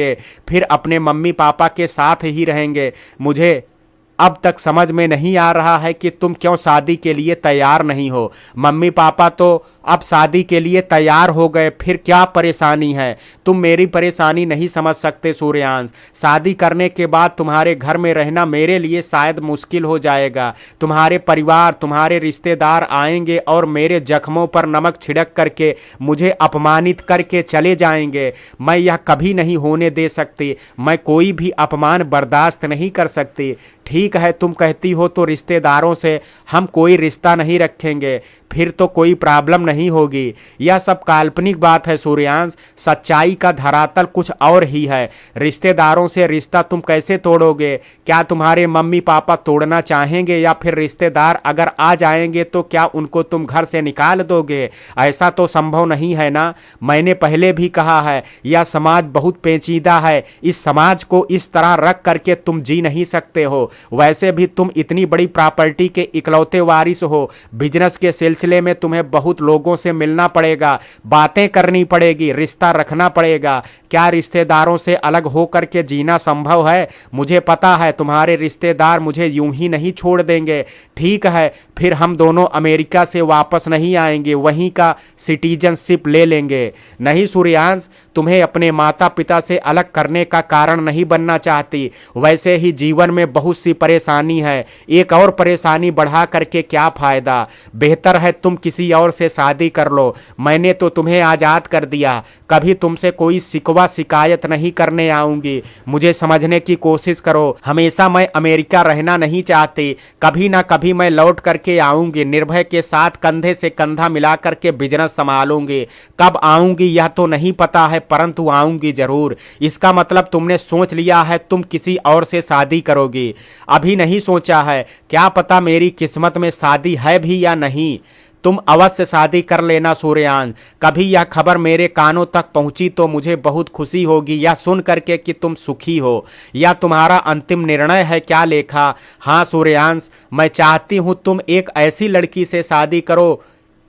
S1: फिर अपने मम्मी पापा के साथ ही रहेंगे। मुझे अब तक समझ में नहीं आ रहा है कि तुम क्यों शादी के लिए तैयार नहीं हो। मम्मी पापा तो अब शादी के लिए तैयार हो गए, फिर क्या परेशानी है? तुम मेरी परेशानी नहीं समझ सकते सूर्यांश। शादी करने के बाद तुम्हारे घर में रहना मेरे लिए शायद मुश्किल हो जाएगा। तुम्हारे परिवार, तुम्हारे रिश्तेदार आएंगे और मेरे जख्मों पर नमक छिड़क करके मुझे अपमानित करके चले जाएंगे। मैं यह कभी नहीं होने दे सकती। मैं कोई भी अपमान बर्दाश्त नहीं कर सकती। ठीक है, तुम कहती हो तो रिश्तेदारों से हम कोई रिश्ता नहीं रखेंगे, फिर तो कोई प्रॉब्लम नहीं होगी। यह सब काल्पनिक बात है सूर्यांश। सच्चाई का धरातल कुछ और ही है। रिश्तेदारों से रिश्ता तुम कैसे तोड़ोगे? क्या तुम्हारे मम्मी पापा तोड़ना चाहेंगे, या फिर रिश्तेदार अगर आ जाएंगे तो क्या उनको तुम घर से निकाल दोगे? ऐसा तो संभव नहीं है ना। मैंने पहले भी कहा है, यह समाज बहुत पेचीदा है। इस समाज को इस तरह रख करके तुम जी नहीं सकते हो। वैसे भी तुम इतनी बड़ी प्रॉपर्टी के इकलौते वारिस हो। बिजनेस के सिलसिले में तुम्हें बहुत लोगों से मिलना पड़ेगा, बातें करनी पड़ेगी, रिश्ता रखना पड़ेगा। क्या रिश्तेदारों से अलग होकर के जीना संभव है? मुझे पता है तुम्हारे रिश्तेदार मुझे यूं ही नहीं छोड़ देंगे। ठीक है, फिर हम दोनों अमेरिका से वापस नहीं आएंगे, वहीं का सिटीजनशिप ले लेंगे। नहीं सूर्यांश, तुम्हें अपने माता पिता से अलग करने का कारण नहीं बनना चाहती। वैसे ही जीवन में बहुत सी परेशानी है, एक और परेशानी बढ़ा करके क्या फायदा? बेहतर है तुम किसी और से शादी कर लो। मैंने तो तुम्हें आज़ाद कर दिया, कभी तुमसे कोई शिकवा शिकायत नहीं करने आऊंगी। मुझे समझने की कोशिश करो। हमेशा मैं अमेरिका रहना नहीं चाहती। कभी ना कभी मैं लौट करके आऊंगी, निर्भय के साथ कंधे से कंधा मिला करके बिजनेस संभालूंगी। कब आऊंगी यह तो नहीं पता है, परंतु आऊंगी जरूर। इसका मतलब तुमने सोच लिया है तुम किसी और से शादी करोगी? अभी नहीं सोचा है, क्या पता मेरी किस्मत में शादी है भी या नहीं। तुम अवश्य शादी कर लेना सूर्यांश। कभी यह खबर मेरे कानों तक पहुंची तो मुझे बहुत खुशी होगी, यह सुन करके कि तुम सुखी हो। यह तुम्हारा अंतिम निर्णय है क्या लेखा? हाँ सूर्यांश, मैं चाहती हूं तुम एक ऐसी लड़की से शादी करो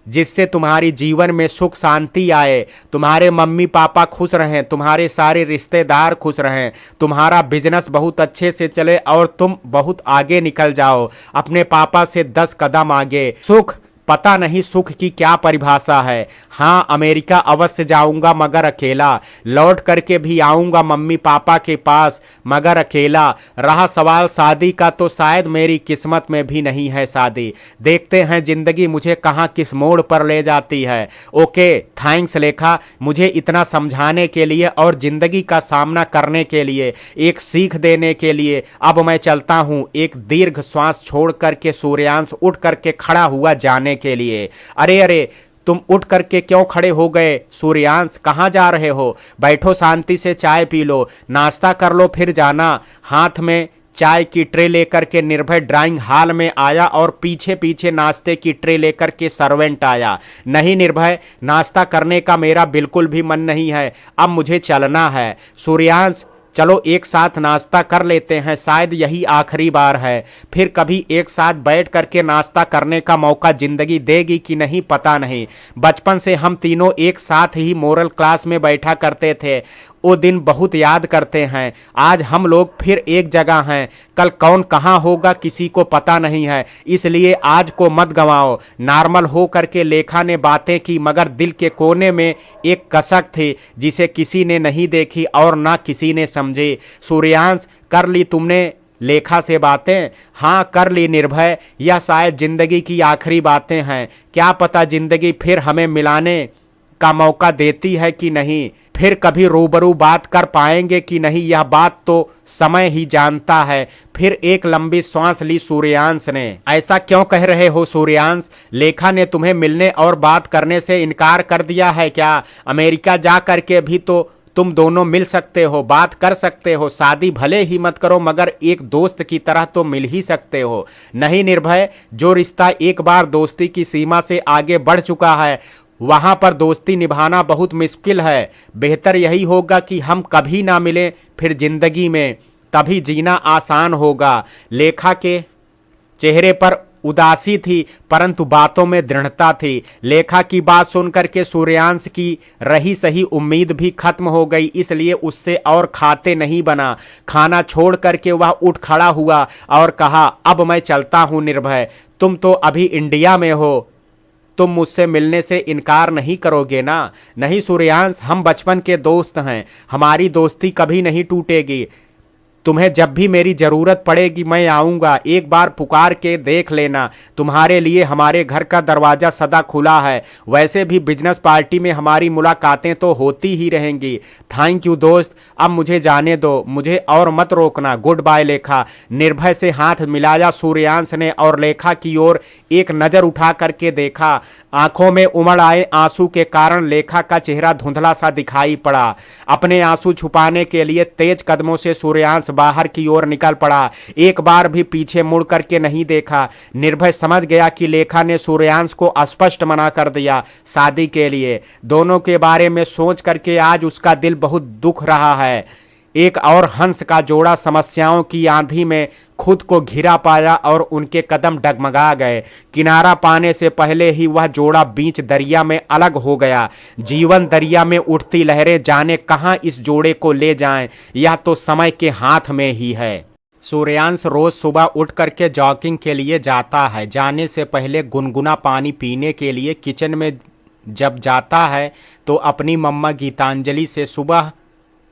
S1: जिससे तुम्हारी जीवन में सुख शांति आए, तुम्हारे मम्मी पापा खुश रहें, तुम्हारे सारे रिश्तेदार खुश रहें, तुम्हारा बिजनेस बहुत अच्छे से चले और तुम बहुत आगे निकल जाओ, अपने पापा से 10 कदम आगे। सुख, पता नहीं सुख की क्या परिभाषा है। हाँ, अमेरिका अवश्य जाऊंगा मगर अकेला। लौट करके भी आऊंगा मम्मी पापा के पास मगर अकेला। रहा सवाल शादी का तो शायद मेरी किस्मत में भी नहीं है शादी। देखते हैं जिंदगी मुझे कहाँ किस मोड़ पर ले जाती है। ओके, थैंक्स लेखा, मुझे इतना समझाने के लिए और जिंदगी का सामना करने के लिए, एक सीख देने के लिए। अब मैं चलता हूँ। एक दीर्घ श्वास छोड़ करके सूर्यांश उठ करके खड़ा हुआ जाने के लिए। अरे अरे, तुम उठ करके क्यों खड़े हो गए सूर्यांश? कहाँ जा रहे हो? बैठो, शांति से चाय पी लो, नाश्ता कर लो, फिर जाना। हाथ में चाय की ट्रे लेकर के निर्भय ड्राइंग हॉल में आया और पीछे पीछे नाश्ते की ट्रे लेकर के सर्वेंट आया। नहीं निर्भय, नाश्ता करने का मेरा बिल्कुल भी मन नहीं है, अब मुझे चलना है। सूर्यांश, चलो एक साथ नाश्ता कर लेते हैं, शायद यही आखिरी बार है। फिर कभी एक साथ बैठ करके नाश्ता करने का मौका जिंदगी देगी कि नहीं पता नहीं। बचपन से हम तीनों एक साथ ही मोरल क्लास में बैठा करते थे, वो दिन बहुत याद करते हैं। आज हम लोग फिर एक जगह हैं, कल कौन कहाँ होगा किसी को पता नहीं है, इसलिए आज को मत गंवाओ। नॉर्मल हो करके लेखा ने बातें की, मगर दिल के कोने में एक कसक थी जिसे किसी ने नहीं देखी और ना किसी ने समझे। सूर्यांश, कर ली तुमने लेखा से बातें? हाँ, कर ली निर्भय। यह शायद जिंदगी की आखिरी बातें हैं। क्या पता जिंदगी फिर हमें मिलाने का मौका देती है कि नहीं, फिर कभी रूबरू बात कर पाएंगे कि नहीं, यह बात तो समय ही जानता है। फिर एक लंबी सांस ली सूर्यांश ने। ऐसा क्यों कह रहे हो सूर्यांश? लेखा ने तुम्हें मिलने और बात करने से इनकार कर दिया है क्या? अमेरिका जा करके भी तो तुम दोनों मिल सकते हो, बात कर सकते हो। शादी भले ही मत करो मगर एक दोस्त की तरह तो मिल ही सकते हो। नहीं निर्भय, जो रिश्ता एक बार दोस्ती की सीमा से आगे बढ़ चुका है वहां पर दोस्ती निभाना बहुत मुश्किल है। बेहतर यही होगा कि हम कभी ना मिलें फिर जिंदगी में, तभी जीना आसान होगा। लेखा के चेहरे पर उदासी थी परंतु बातों में दृढ़ता थी। लेखा की बात सुनकर के सूर्यांश की रही सही उम्मीद भी खत्म हो गई, इसलिए उससे और खाते नहीं बना। खाना छोड़ करके वह उठ खड़ा हुआ और कहा, अब मैं चलता हूं निर्भय, तुम तो अभी इंडिया में हो, तुम मुझसे मिलने से इनकार नहीं करोगे ना? नहीं सूर्यांश, हम बचपन के दोस्त हैं, हमारी दोस्ती कभी नहीं टूटेगी। तुम्हें जब भी मेरी जरूरत पड़ेगी मैं आऊंगा, एक बार पुकार के देख लेना। तुम्हारे लिए हमारे घर का दरवाजा सदा खुला है। वैसे भी बिजनेस पार्टी में हमारी मुलाकातें तो होती ही रहेंगी। थैंक यू दोस्त, अब मुझे जाने दो, मुझे और मत रोकना। गुड बाय लेखा। निर्भय से हाथ मिलाया सूर्यांश ने और लेखा की ओर एक नजर उठा करके देखा। आंखों में उमड़ आए आंसू के कारण लेखा का चेहरा धुंधला सा दिखाई पड़ा। अपने आंसू छुपाने के लिए तेज कदमों से सूर्यांश बाहर की ओर निकल पड़ा। एक बार भी पीछे मुड़ करके नहीं देखा। निर्भय समझ गया कि लेखा ने सूर्यांश को स्पष्ट मना कर दिया शादी के लिए। दोनों के बारे में सोच करके आज उसका दिल बहुत दुख रहा है। एक और हंस का जोड़ा समस्याओं की आंधी में खुद को घिरा पाया और उनके कदम डगमगा गए। किनारा पाने से पहले ही वह जोड़ा बीच दरिया में अलग हो गया। जीवन दरिया में उठती लहरें जाने कहां इस जोड़े को ले जाएं, यह तो समय के हाथ में ही है। सूर्यांश रोज सुबह उठ करके जॉगिंग के लिए जाता है। जाने से पहले गुनगुना पानी पीने के लिए किचन में जब जाता है तो अपनी मम्मा गीतांजलि से सुबह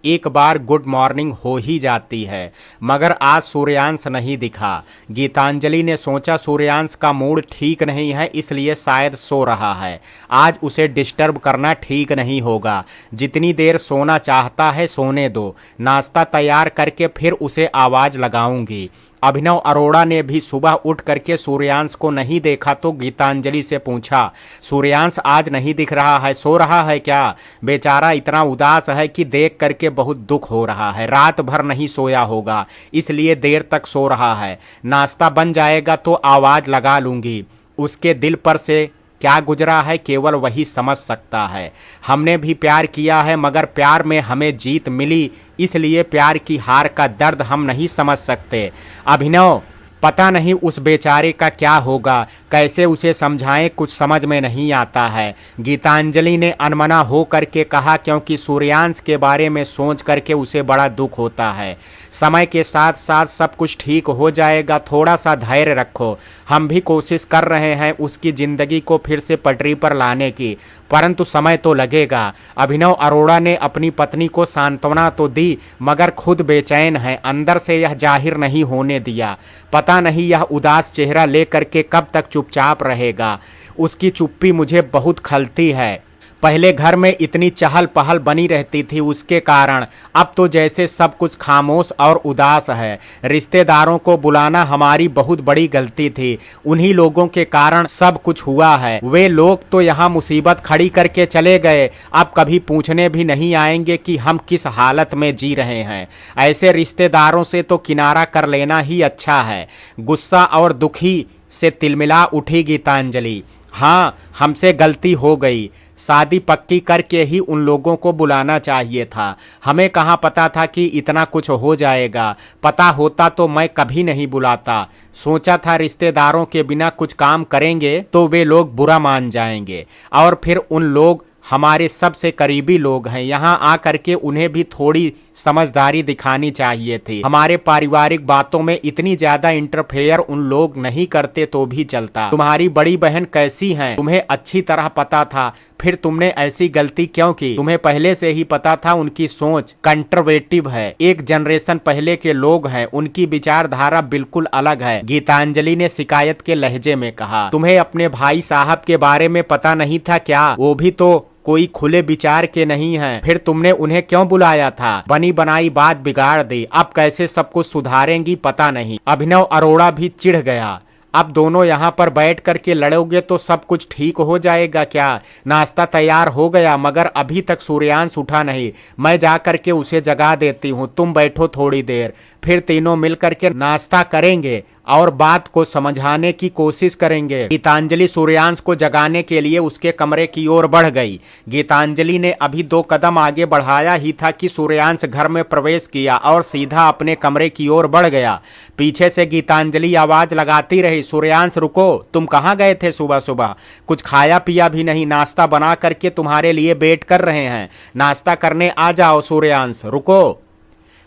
S1: एक बार गुड मॉर्निंग हो ही जाती है, मगर आज सूर्यांश नहीं दिखा। गीतांजलि ने सोचा सूर्यांश का मूड ठीक नहीं है, इसलिए शायद सो रहा है। आज उसे डिस्टर्ब करना ठीक नहीं होगा। जितनी देर सोना चाहता है सोने दो। नाश्ता तैयार करके फिर उसे आवाज़ लगाऊंगी। अभिनव अरोड़ा ने भी सुबह उठ करके सूर्यांश को नहीं देखा तो गीतांजलि से पूछा, सूर्यांश आज नहीं दिख रहा है, सो रहा है क्या? बेचारा इतना उदास है कि देख करके बहुत दुख हो रहा है। रात भर नहीं सोया होगा, इसलिए देर तक सो रहा है। नाश्ता बन जाएगा तो आवाज़ लगा लूंगी। उसके दिल पर से क्या गुजरा है केवल वही समझ सकता है। हमने भी प्यार किया है मगर प्यार में हमें जीत मिली, इसलिए प्यार की हार का दर्द हम नहीं समझ सकते। अभिनव, पता नहीं उस बेचारे का क्या होगा, कैसे उसे समझाएं कुछ समझ में नहीं आता है। गीतांजलि ने अनमना हो करके कहा, क्योंकि सूर्यांश के बारे में सोच करके उसे बड़ा दुख होता है। समय के साथ साथ सब कुछ ठीक हो जाएगा, थोड़ा सा धैर्य रखो। हम भी कोशिश कर रहे हैं उसकी ज़िंदगी को फिर से पटरी पर लाने की, परंतु समय तो लगेगा। अभिनव अरोड़ा ने अपनी पत्नी को सांत्वना तो दी मगर खुद बेचैन है, अंदर से यह जाहिर नहीं होने दिया। पता नहीं यह उदास चेहरा लेकर के कब तक चुपचाप रहेगा। उसकी चुप्पी मुझे बहुत खलती है। पहले घर में इतनी चहल पहल बनी रहती थी उसके कारण, अब तो जैसे सब कुछ खामोश और उदास है। रिश्तेदारों को बुलाना हमारी बहुत बड़ी गलती थी, उन्हीं लोगों के कारण सब कुछ हुआ है। वे लोग तो यहाँ मुसीबत खड़ी करके चले गए, अब कभी पूछने भी नहीं आएंगे कि हम किस हालत में जी रहे हैं। ऐसे रिश्तेदारों से तो किनारा कर लेना ही अच्छा है। गुस्सा और दुखी से तिलमिला उठी गीतांजलि। हाँ, हमसे गलती हो गई। शादी पक्की करके ही उन लोगों को बुलाना चाहिए था। हमें कहाँ पता था कि इतना कुछ हो जाएगा। पता होता तो मैं कभी नहीं बुलाता। सोचा था रिश्तेदारों के बिना कुछ काम करेंगे तो वे लोग बुरा मान जाएंगे, और फिर उन लोग हमारे सबसे करीबी लोग हैं। यहाँ आकर के उन्हें भी थोड़ी समझदारी दिखानी चाहिए थी। हमारे पारिवारिक बातों में इतनी ज्यादा इंटरफेयर उन लोग नहीं करते तो भी चलता। तुम्हारी बड़ी बहन कैसी हैं तुम्हें अच्छी तरह पता था, फिर तुमने ऐसी गलती क्यों की? तुम्हें पहले से ही पता था उनकी सोच कंजर्वेटिव है, एक जनरेशन पहले के लोग हैं, उनकी विचारधारा बिल्कुल अलग है। गीतांजलि ने शिकायत के लहजे में कहा, तुम्हें अपने भाई साहब के बारे में पता नहीं था क्या? वो भी तो कोई खुले विचार के नहीं हैं, फिर तुमने उन्हें क्यों बुलाया था? बनी बनाई बात बिगाड़ दी, अब कैसे सब कुछ सुधारेंगी पता नहीं। अभिनव अरोड़ा भी चिढ़ गया। अब दोनों यहाँ पर बैठ करके लड़ोगे तो सब कुछ ठीक हो जाएगा क्या? नाश्ता तैयार हो गया मगर अभी तक सूर्यांश उठा नहीं। मैं जा करके उसे जगा देती हूँ, तुम बैठो थोड़ी देर, फिर तीनों मिल करके नाश्ता करेंगे। और बात को समझाने की कोशिश करेंगे। गीतांजलि सूर्यांश को जगाने के लिए उसके कमरे की ओर बढ़ गई। गीतांजलि ने अभी 2 कदम आगे बढ़ाया ही था कि सूर्यांश घर में प्रवेश किया और सीधा अपने कमरे की ओर बढ़ गया। पीछे से गीतांजलि आवाज लगाती रही, सूर्यांश रुको, तुम कहाँ गए थे सुबह सुबह? कुछ खाया पिया भी नहीं, नाश्ता बना करके तुम्हारे लिए वेट कर रहे हैं, नाश्ता करने आ जाओ। सूर्यांश रुको।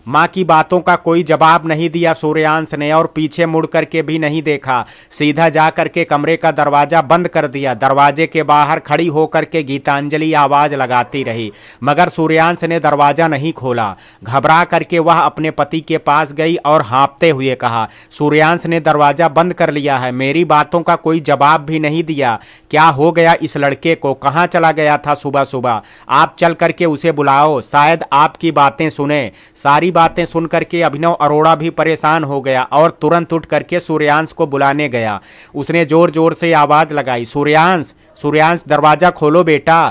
S1: माँ की बातों का कोई जवाब नहीं दिया सूर्यांश ने और पीछे मुड़ करके भी नहीं देखा। सीधा जा करके कमरे का दरवाजा बंद कर दिया। दरवाजे के बाहर खड़ी होकर के गीतांजलि आवाज लगाती रही, मगर सूर्यांश ने दरवाजा नहीं खोला। घबरा करके वह अपने पति के पास गई और हाँफते हुए कहा, सूर्यांश ने दरवाजा बंद कर लिया है, मेरी बातों का कोई जवाब भी नहीं दिया। क्या हो गया इस लड़के को? कहाँ चला गया था सुबह सुबह? आप चल करके उसे बुलाओ, शायद आपकी बातें सुने। सारी बातें सुन करके अभिनव अरोड़ा भी परेशान हो गया और तुरंत उठ करके सूर्यांश को बुलाने गया। उसने जोर जोर से आवाज लगाई, सूर्यांश, सूर्यांश दरवाजा खोलो बेटा।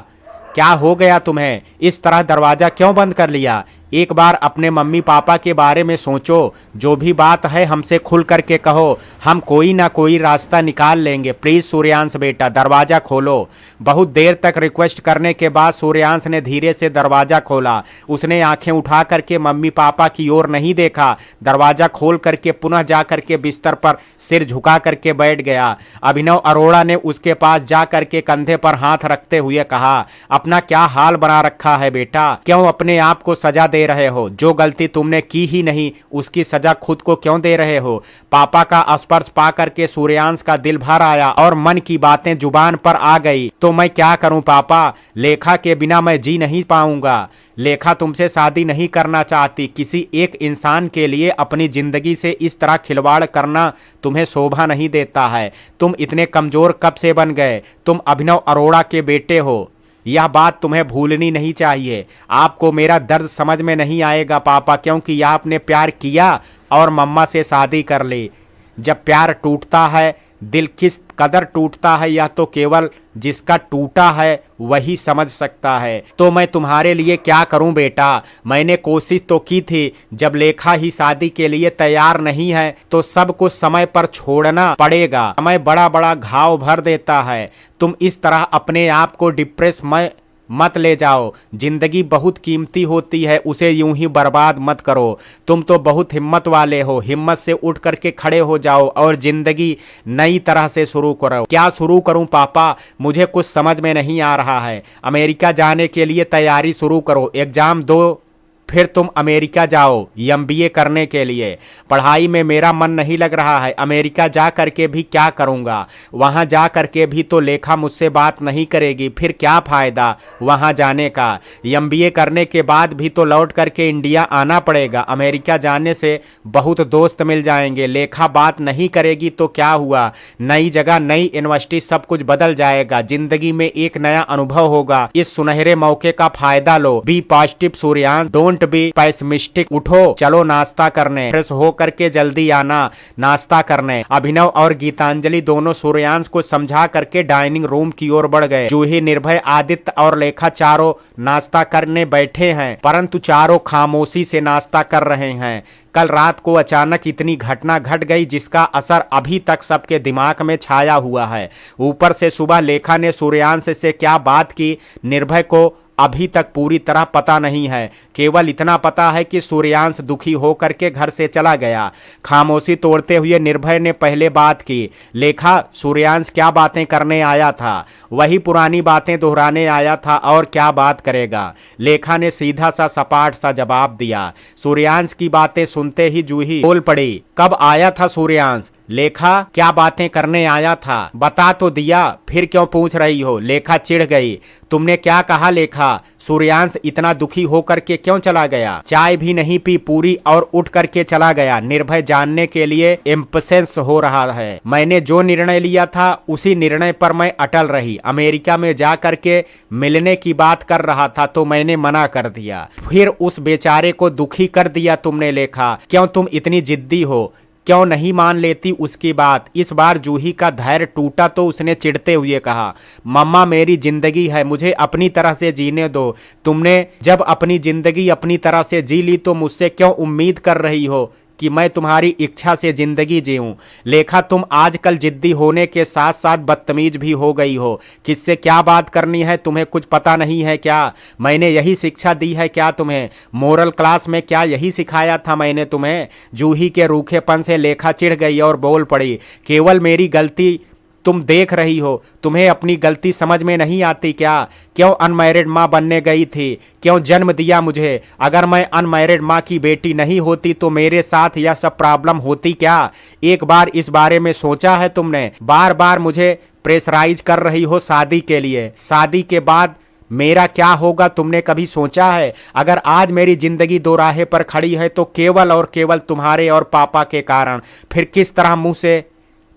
S1: क्या हो गया तुम्हें? इस तरह दरवाजा क्यों बंद कर लिया? एक बार अपने मम्मी पापा के बारे में सोचो, जो भी बात है हमसे खुल करके कहो, हम कोई ना कोई रास्ता निकाल लेंगे। प्लीज सूर्यांश बेटा दरवाजा खोलो। बहुत देर तक रिक्वेस्ट करने के बाद सूर्यांश ने धीरे से दरवाजा खोला। उसने आंखें उठा करके मम्मी पापा की ओर नहीं देखा, दरवाजा खोल करके पुनः जा करके बिस्तर पर सिर झुका करके बैठ गया। अभिनव अरोड़ा ने उसके पास जा करके कंधे पर हाथ रखते हुए कहा, अपना क्या हाल बना रखा है बेटा? क्यों अपने आप को सजा दे रहे हो? जो गलती तुमने की ही नहीं उसकी सजा खुद को क्यों दे रहे हो? पापा का स्पर्श पा करके सूर्यांश का दिल भर आया और मन की बातें जुबान पर आ गई। तो मैं क्या करूं पापा? लेखा के बिना मैं जी नहीं पाऊंगा। लेखा तुमसे शादी नहीं करना चाहती। किसी एक इंसान के लिए अपनी जिंदगी से इस तरह खिलवाड़ करना तुम्हें शोभा नहीं देता है। तुम इतने कमजोर कब से बन गए? तुम अभिनव अरोड़ा के बेटे हो, यह बात तुम्हें भूलनी नहीं चाहिए। आपको मेरा दर्द समझ में नहीं आएगा पापा, क्योंकि आपने प्यार किया और मम्मा से शादी कर ली। जब प्यार टूटता है, दिल किस कदर टूटता है यह तो केवल जिसका टूटा है वही समझ सकता है। तो मैं तुम्हारे लिए क्या करूं बेटा? मैंने कोशिश तो की थी, जब लेखा ही शादी के लिए तैयार नहीं है तो सब कुछ समय पर छोड़ना पड़ेगा। समय बड़ा बड़ा घाव भर देता है। तुम इस तरह अपने आप को डिप्रेस में मत ले जाओ। जिंदगी बहुत कीमती होती है, उसे यूं ही बर्बाद मत करो। तुम तो बहुत हिम्मत वाले हो, हिम्मत से उठ करके खड़े हो जाओ और जिंदगी नई तरह से शुरू करो। क्या शुरू करूं पापा? मुझे कुछ समझ में नहीं आ रहा है। अमेरिका जाने के लिए तैयारी शुरू करो, एग्जाम दो, फिर तुम अमेरिका जाओ एमबीए करने के लिए। पढ़ाई में मेरा मन नहीं लग रहा है। अमेरिका जा करके भी क्या करूंगा? वहां जा करके भी तो लेखा मुझसे बात नहीं करेगी, फिर क्या फायदा वहां जाने का? एमबीए करने के बाद भी तो लौट करके इंडिया आना पड़ेगा। अमेरिका जाने से बहुत दोस्त मिल जाएंगे, लेखा बात नहीं करेगी तो क्या हुआ? नई जगह, नई यूनिवर्सिटी, सब कुछ बदल जाएगा। जिंदगी में एक नया अनुभव होगा। इस सुनहरे मौके का फायदा लो। Be positive Suryansh, don't be pessimistic. उठो, चलो नाश्ता करने। फ्रेश हो करके जल्दी आना नाश्ता करने। अभिनव और गीतांजलि दोनों सूर्यांश को समझा करके डाइनिंग रूम की ओर बढ़ गए। जूही, निर्भय, आदित्य और लेखा चारों नाश्ता करने बैठे हैं, परंतु चारों खामोशी से नाश्ता कर रहे हैं। कल रात को अचानक इतनी घटना घट गई जिसका असर अभी तक सबके दिमाग में छाया हुआ है। ऊपर से सुबह लेखा ने सूर्यांश से क्या बात की, निर्भय को अभी तक पूरी तरह पता नहीं है। केवल इतना पता है कि सूर्यांश दुखी होकर के घर से चला गया। खामोशी तोड़ते हुए निर्भय ने पहले बात की, लेखा, सूर्यांश क्या बातें करने आया था? वही पुरानी बातें दोहराने आया था, और क्या बात करेगा? लेखा ने सीधा सा सपाट सा जवाब दिया। सूर्यांश की बातें सुनते ही जूही बोल पड़ी, कब आया था सूर्यांश? लेखा, क्या बातें करने आया था? बता तो दिया, फिर क्यों पूछ रही हो? लेखा चिढ़ गई। तुमने क्या कहा लेखा? सूर्यांश इतना दुखी होकर के क्यों चला गया? चाय भी नहीं पी पूरी और उठ करके चला गया। निर्भय जानने के लिए इम्पसेंस हो रहा है। मैंने जो निर्णय लिया था उसी निर्णय पर मैं अटल रही। अमेरिका में जा करके मिलने की बात कर रहा था तो मैंने मना कर दिया। फिर उस बेचारे को दुखी कर दिया तुमने लेखा। क्यों तुम इतनी जिद्दी हो? क्यों नहीं मान लेती उसकी बात? इस बार जूही का धैर्य टूटा तो उसने चिढ़ते हुए कहा, मम्मा मेरी जिंदगी है, मुझे अपनी तरह से जीने दो। तुमने जब अपनी जिंदगी अपनी तरह से जी ली तो मुझसे क्यों उम्मीद कर रही हो कि मैं तुम्हारी इच्छा से जिंदगी जीऊं। लेखा, तुम आजकल जिद्दी होने के साथ साथ बदतमीज भी हो गई हो। किससे क्या बात करनी है तुम्हें कुछ पता नहीं है क्या? मैंने यही शिक्षा दी है क्या तुम्हें? मोरल क्लास में क्या यही सिखाया था मैंने तुम्हें? जूही के रूखेपन से लेखा चिढ़ गई और बोल पड़ी, केवल मेरी गलती तुम देख रही हो, तुम्हें अपनी गलती समझ में नहीं आती क्या? क्यों अनमैरिड माँ बनने गई थी? क्यों जन्म दिया मुझे? अगर मैं अनमैरिड माँ की बेटी नहीं होती तो मेरे साथ यह सब प्रॉब्लम होती क्या? एक बार इस बारे में सोचा है तुमने? बार बार मुझे प्रेशराइज कर रही हो शादी के लिए। शादी के बाद मेरा क्या होगा तुमने कभी सोचा है? अगर आज मेरी जिंदगी दो राहे पर खड़ी है तो केवल और केवल तुम्हारे और पापा के कारण। फिर किस तरह मुंह से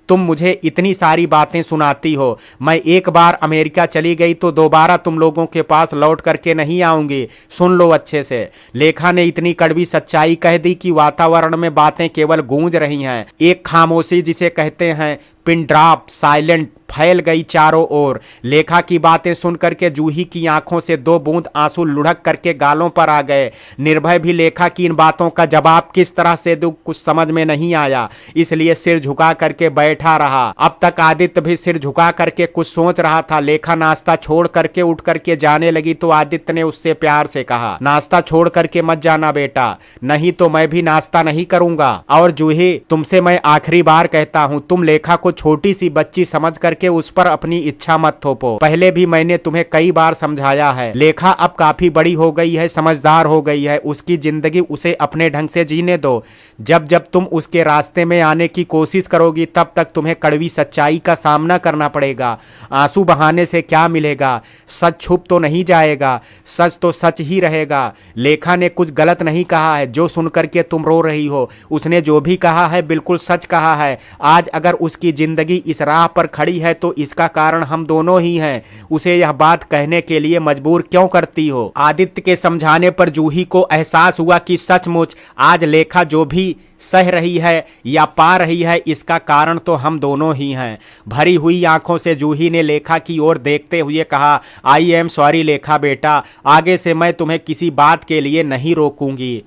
S1: तुम मुझे इतनी सारी बातें सुनाती हो? मैं एक बार अमेरिका चली गई तो दोबारा तुम लोगों के पास लौट करके नहीं आऊंगी। सुन लो अच्छे से। लेखा ने इतनी कड़वी सच्चाई कह दी कि वातावरण में बातें केवल गूंज रही हैं। एक खामोशी जिसे कहते हैं पिन ड्रॉप साइलेंट फैल गई चारों ओर। लेखा की बातें सुनकर के जूही की आंखों से दो बूंद आंसू लुढ़क करके गालों पर आ गए। निर्भय भी लेखा की इन बातों का जवाब किस तरह से दूं कुछ समझ में नहीं आया, इसलिए सिर झुका करके बैठा रहा। अब तक आदित्य भी सिर झुका करके कुछ सोच रहा था। लेखा नाश्ता छोड़ करके उठ करके जाने लगी तो आदित्य ने उससे प्यार से कहा, नाश्ता छोड़ करके मत जाना बेटा, नहीं तो मैं भी नाश्ता नहीं करूंगा। और जूही, तुमसे मैं आखिरी बार कहता हूं, तुम लेखा को छोटी सी बच्ची समझ करके उस पर अपनी इच्छा मत थोपो। पहले भी मैंने तुम्हें कई बार समझाया है। लेखा अब काफी बड़ी हो गई है, समझदार हो गई है, उसकी जिंदगी उसे अपने ढंग से जीने दो। जब जब तुम उसके रास्ते में आने की कोशिश करोगी तब तक तुम्हें कड़वी सच्चाई का सामना करना पड़ेगा। आंसू बहाने से क्या मिलेगा? सच छुप तो नहीं जाएगा, सच तो सच ही रहेगा। लेखा ने कुछ गलत नहीं कहा है जो सुन करके तुम रो रही हो। उसने जो भी कहा है बिल्कुल सच कहा है। आज अगर उसकी जिंदगी इस राह पर खड़ी है तो इसका कारण हम दोनों ही हैं। उसे यह बात कहने के लिए मजबूर क्यों करती हो? आदित्य के समझाने पर जूही को एहसास हुआ कि सचमुच आज लेखा जो भी सह रही है या पा रही है इसका कारण तो हम दोनों ही हैं। भरी हुई आंखों से जूही ने लेखा की ओर देखते हुए कहा, आई एम सॉरी लेखा बेटा, आगे से मैं तुम्हें किसी बात के लिए नहीं रोकूंगी।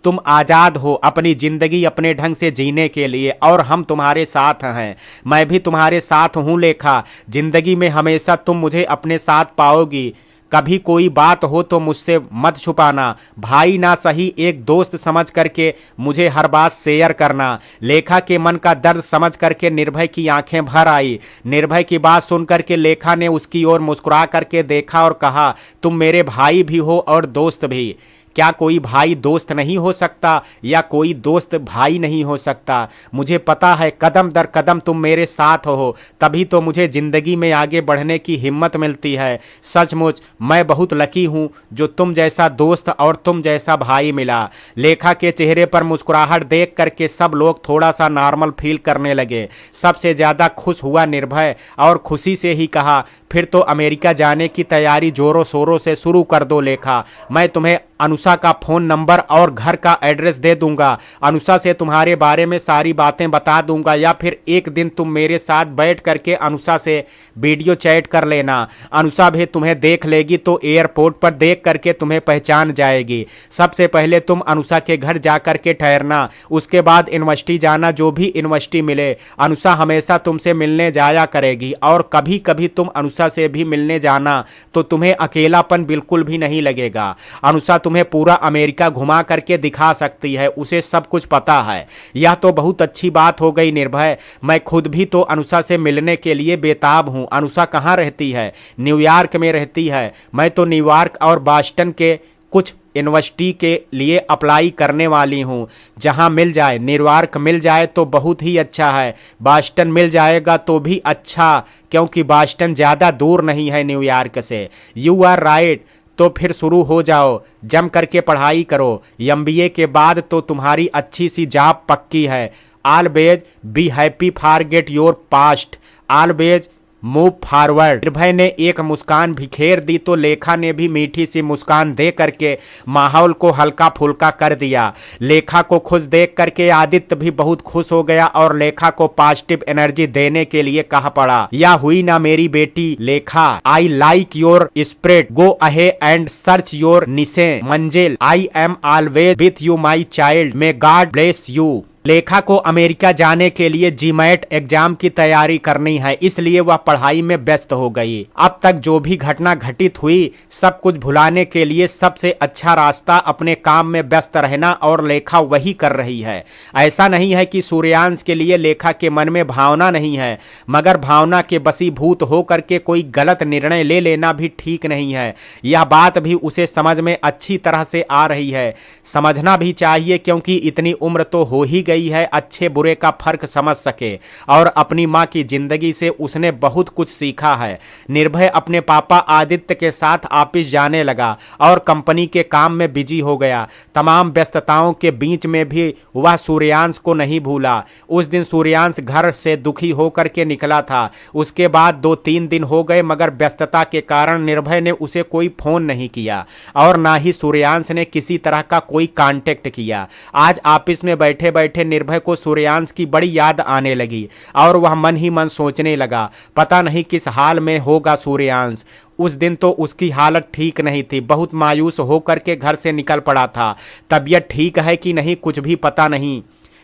S1: तुम आज़ाद हो अपनी ज़िंदगी अपने ढंग से जीने के लिए और हम तुम्हारे साथ हैं। मैं भी तुम्हारे साथ हूँ लेखा। ज़िंदगी में हमेशा तुम मुझे अपने साथ पाओगी। कभी कोई बात हो तो मुझसे मत छुपाना। भाई ना सही एक दोस्त समझ करके मुझे हर बात शेयर करना। लेखा के मन का दर्द समझ करके निर्भय की आंखें भर आई। निर्भय की बात सुन करके लेखा ने उसकी ओर मुस्कुरा करके देखा और कहा, तुम मेरे भाई भी हो और दोस्त भी। क्या कोई भाई दोस्त नहीं हो सकता या कोई दोस्त भाई नहीं हो सकता? मुझे पता है कदम दर कदम तुम मेरे साथ हो, तभी तो मुझे ज़िंदगी में आगे बढ़ने की हिम्मत मिलती है। सचमुच मैं बहुत लकी हूँ जो तुम जैसा दोस्त और तुम जैसा भाई मिला। लेखा के चेहरे पर मुस्कुराहट देख करके सब लोग थोड़ा सा नॉर्मल फील करने लगे। सबसे ज़्यादा खुश हुआ निर्भय और खुशी से ही कहा, फिर तो अमेरिका जाने की तैयारी जोरों शोरों से शुरू कर दो लेखा। मैं तुम्हें अनुषा का फ़ोन नंबर और घर का एड्रेस दे दूंगा। अनुषा से तुम्हारे बारे में सारी बातें बता दूंगा, या फिर एक दिन तुम मेरे साथ बैठ करके अनुषा से वीडियो चैट कर लेना। अनुषा भी तुम्हें देख लेगी तो एयरपोर्ट पर देख करके तुम्हें पहचान जाएगी। सबसे पहले तुम अनुषा के घर जा करके ठहरना, उसके बाद यूनिवर्सिटी जाना। जो भी यूनिवर्सिटी मिले अनुषा हमेशा तुमसे मिलने जाया करेगी, और कभी कभी तुम अनुषा से भी मिलने जाना तो तुम्हें अकेलापन बिल्कुल भी नहीं लगेगा। अनुषा तुम्हें पूरा अमेरिका घुमा करके दिखा सकती है, उसे सब कुछ पता है। यह तो बहुत अच्छी बात हो गई निर्भय। मैं खुद भी तो अनुषा से मिलने के लिए बेताब हूँ। अनुषा कहाँ रहती है? न्यूयॉर्क में रहती है। मैं तो न्यूयॉर्क और बॉस्टन के कुछ यूनिवर्सिटी के लिए अप्लाई करने वाली हूँ। जहाँ मिल जाए, न्यूयॉर्क मिल जाए तो बहुत ही अच्छा है, बॉस्टन मिल जाएगा तो भी अच्छा, क्योंकि बॉस्टन ज़्यादा दूर नहीं है न्यूयॉर्क से। You are right. तो फिर शुरू हो जाओ, जम करके पढ़ाई करो। एमबीए के बाद तो तुम्हारी अच्छी सी जॉब पक्की है। Always be happy, forget your past, always move forward. निर्भय ने एक मुस्कान बिखेर दी तो लेखा ने भी मीठी सी मुस्कान दे करके माहौल को हल्का फुल्का कर दिया। लेखा को खुश देख करके आदित्य भी बहुत खुश हो गया और लेखा को पॉजिटिव एनर्जी देने के लिए कहा पड़ा, या हुई ना मेरी बेटी Lekha, I like your spirit, go ahead and search your niche मंजिल, I am always with you my child, may God bless you. Lekha को अमेरिका जाने के लिए जीमैट एग्जाम की तैयारी करनी है, इसलिए वह पढ़ाई में व्यस्त हो गई। अब तक जो भी घटना घटित हुई सब कुछ भुलाने के लिए सबसे अच्छा रास्ता अपने काम में व्यस्त रहना, और लेखा वही कर रही है। ऐसा नहीं है कि सूर्यांश के लिए लेखा के मन में भावना नहीं है, मगर भावना के बसीभूत होकर के कोई गलत निर्णय ले लेना भी ठीक नहीं है। यह बात भी उसे समझ में अच्छी तरह से आ रही है, समझना भी चाहिए, क्योंकि इतनी उम्र तो हो ही गई है अच्छे बुरे का फर्क समझ सके, और अपनी मां की जिंदगी से उसने बहुत कुछ सीखा है। निर्भय अपने पापा आदित्य के साथ ऑफिस जाने लगा और कंपनी के काम में बिजी हो गया। तमाम व्यस्तताओं के बीच में भी वह सूर्यांश को नहीं भूला। उस दिन सूर्यांश घर से दुखी होकर के निकला था। उसके बाद 2-3 दिन हो गए, मगर व्यस्तता के कारण निर्भय ने उसे कोई फोन नहीं किया और ना ही सूर्यांश ने किसी तरह का कोई कांटेक्ट किया। आज ऑफिस में बैठे बैठे निर्भय को सूर्यांश की बड़ी याद आने लगी और वह मन ही मन सोचने लगा, पता नहीं किस हाल में होगा सूर्यांश। उस दिन तो उसकी हालत ठीक नहीं थी, बहुत मायूस होकर के घर से निकल पड़ा था। तबीयत ठीक है कि नहीं कुछ भी पता नहीं,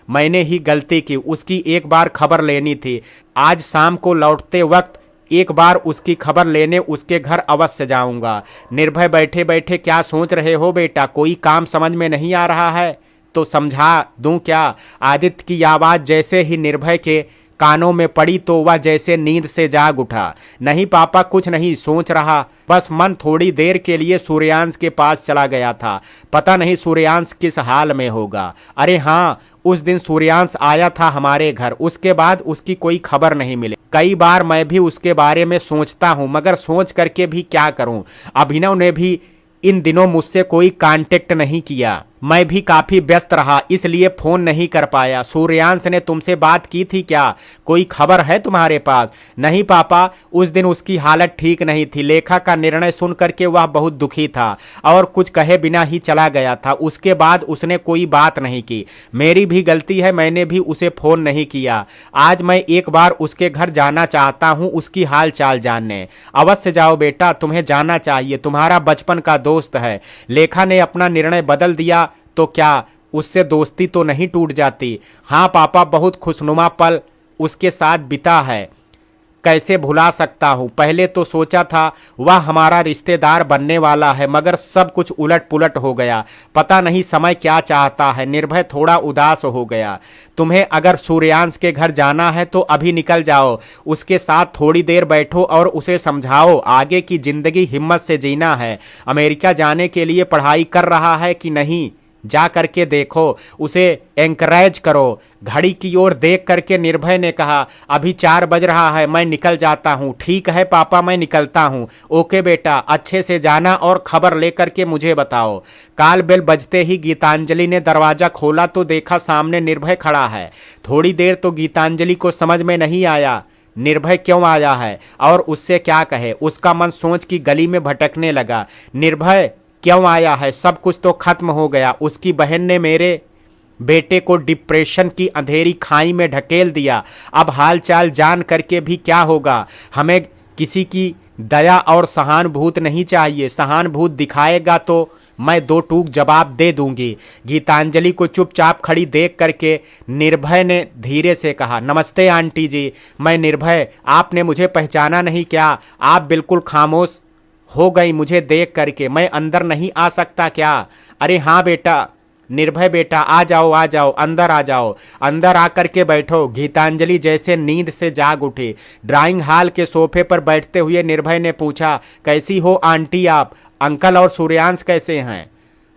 S1: मैंने ही गलती की, उसकी एक बार खबर लेनी थी। आज शाम को लौटते वक्त एक बार उसकी खबर लेने उसके घर अवश्य जाऊंगा। निर्भय बैठे बैठे क्या सोच रहे हो बेटा, कोई काम समझ में नहीं आ रहा है तो समझा दूं क्या? आदित्य की आवाज जैसे ही निर्भय के कानों में पड़ी तो वह जैसे नींद से जाग उठा। नहीं पापा कुछ नहीं सोच रहा, बस मन थोड़ी देर के लिए सूर्यांश के पास चला गया था, पता नहीं सूर्यांश किस हाल में होगा। अरे हाँ, उस दिन सूर्यांश आया था हमारे घर, उसके बाद उसकी कोई खबर नहीं मिली। कई बार मैं भी उसके बारे में सोचता हूँ, मगर सोच करके भी क्या करूँ। अभिनव ने भी इन दिनों मुझसे कोई कांटेक्ट नहीं किया, मैं भी काफी व्यस्त रहा इसलिए फोन नहीं कर पाया। सूर्यांश ने तुमसे बात की थी क्या? कोई खबर है तुम्हारे पास? नहीं पापा, उस दिन उसकी हालत ठीक नहीं थी। लेखा का निर्णय सुन करके वह बहुत दुखी था और कुछ कहे बिना ही चला गया था। उसके बाद उसने कोई बात नहीं की। मेरी भी गलती है, मैंने भी उसे फोन नहीं किया। आज मैं एक बार उसके घर जाना चाहता हूँ उसकी हाल चाल जानने। अवश्य जाओ बेटा, तुम्हें जाना चाहिए, तुम्हारा बचपन का दोस्त है। लेखा ने अपना निर्णय बदल दिया तो क्या उससे दोस्ती तो नहीं टूट जाती? हाँ पापा, बहुत खुशनुमा पल उसके साथ बिता है, कैसे भुला सकता हूँ। पहले तो सोचा था वह हमारा रिश्तेदार बनने वाला है, मगर सब कुछ उलट पुलट हो गया। पता नहीं समय क्या चाहता है। निर्भय थोड़ा उदास हो गया। तुम्हें अगर सूर्यांश के घर जाना है तो अभी निकल जाओ, उसके साथ थोड़ी देर बैठो और उसे समझाओ आगे की जिंदगी हिम्मत से जीना है। अमेरिका जाने के लिए पढ़ाई कर रहा है कि नहीं, जा करके देखो, उसे एंकरेज करो। घड़ी की ओर देख करके निर्भय ने कहा, अभी 4 बज रहा है, मैं निकल जाता हूँ। ठीक है पापा, मैं निकलता हूँ। ओके बेटा, अच्छे से जाना और खबर लेकर के मुझे बताओ। काल बेल बजते ही गीतांजलि ने दरवाजा खोला तो देखा सामने निर्भय खड़ा है। थोड़ी देर तो गीतांजलि को समझ में नहीं आया निर्भय क्यों आया है और उससे क्या कहे। उसका मन सोच की गली में भटकने लगा। निर्भय क्यों आया है? सब कुछ तो खत्म हो गया। उसकी बहन ने मेरे बेटे को डिप्रेशन की अंधेरी खाई में ढकेल दिया। अब हालचाल जान करके भी क्या होगा? हमें किसी की दया और सहानुभूति नहीं चाहिए। सहानुभूति दिखाएगा तो मैं 2 टूक जवाब दे दूंगी। गीतांजलि को चुपचाप खड़ी देख करके निर्भय ने धीरे से कहा, नमस्ते आंटी जी, मैं निर्भय। आपने मुझे पहचाना नहीं क्या? आप बिल्कुल खामोश हो गई मुझे देख करके। मैं अंदर नहीं आ सकता क्या? अरे हाँ बेटा, निर्भय बेटा, आ जाओ आ जाओ, अंदर आ जाओ, अंदर आकर के बैठो। गीतांजलि जैसे नींद से जाग उठी। ड्राइंग हॉल के सोफे पर बैठते हुए निर्भय ने पूछा, कैसी हो आंटी आप? अंकल और सूर्यांश कैसे हैं?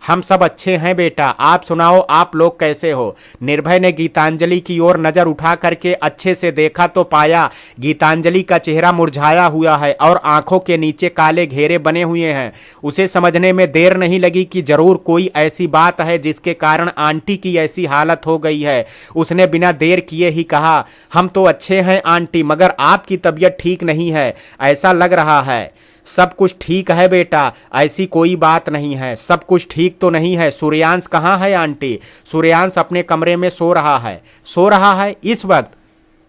S1: हम सब अच्छे हैं बेटा, आप सुनाओ आप लोग कैसे हो। निर्भय ने गीतांजलि की ओर नजर उठा करके अच्छे से देखा तो पाया गीतांजलि का चेहरा मुरझाया हुआ है और आंखों के नीचे काले घेरे बने हुए हैं। उसे समझने में देर नहीं लगी कि जरूर कोई ऐसी बात है जिसके कारण आंटी की ऐसी हालत हो गई है। उसने बिना देर किए ही कहा, हम तो अच्छे हैं आंटी, मगर आपकी तबीयत ठीक नहीं है, ऐसा लग रहा है। सब कुछ ठीक है बेटा, ऐसी कोई बात नहीं है, सब कुछ ठीक तो नहीं है। सूर्यांश कहाँ है आंटी? सूर्यांश अपने कमरे में सो रहा है। सो रहा है इस वक्त?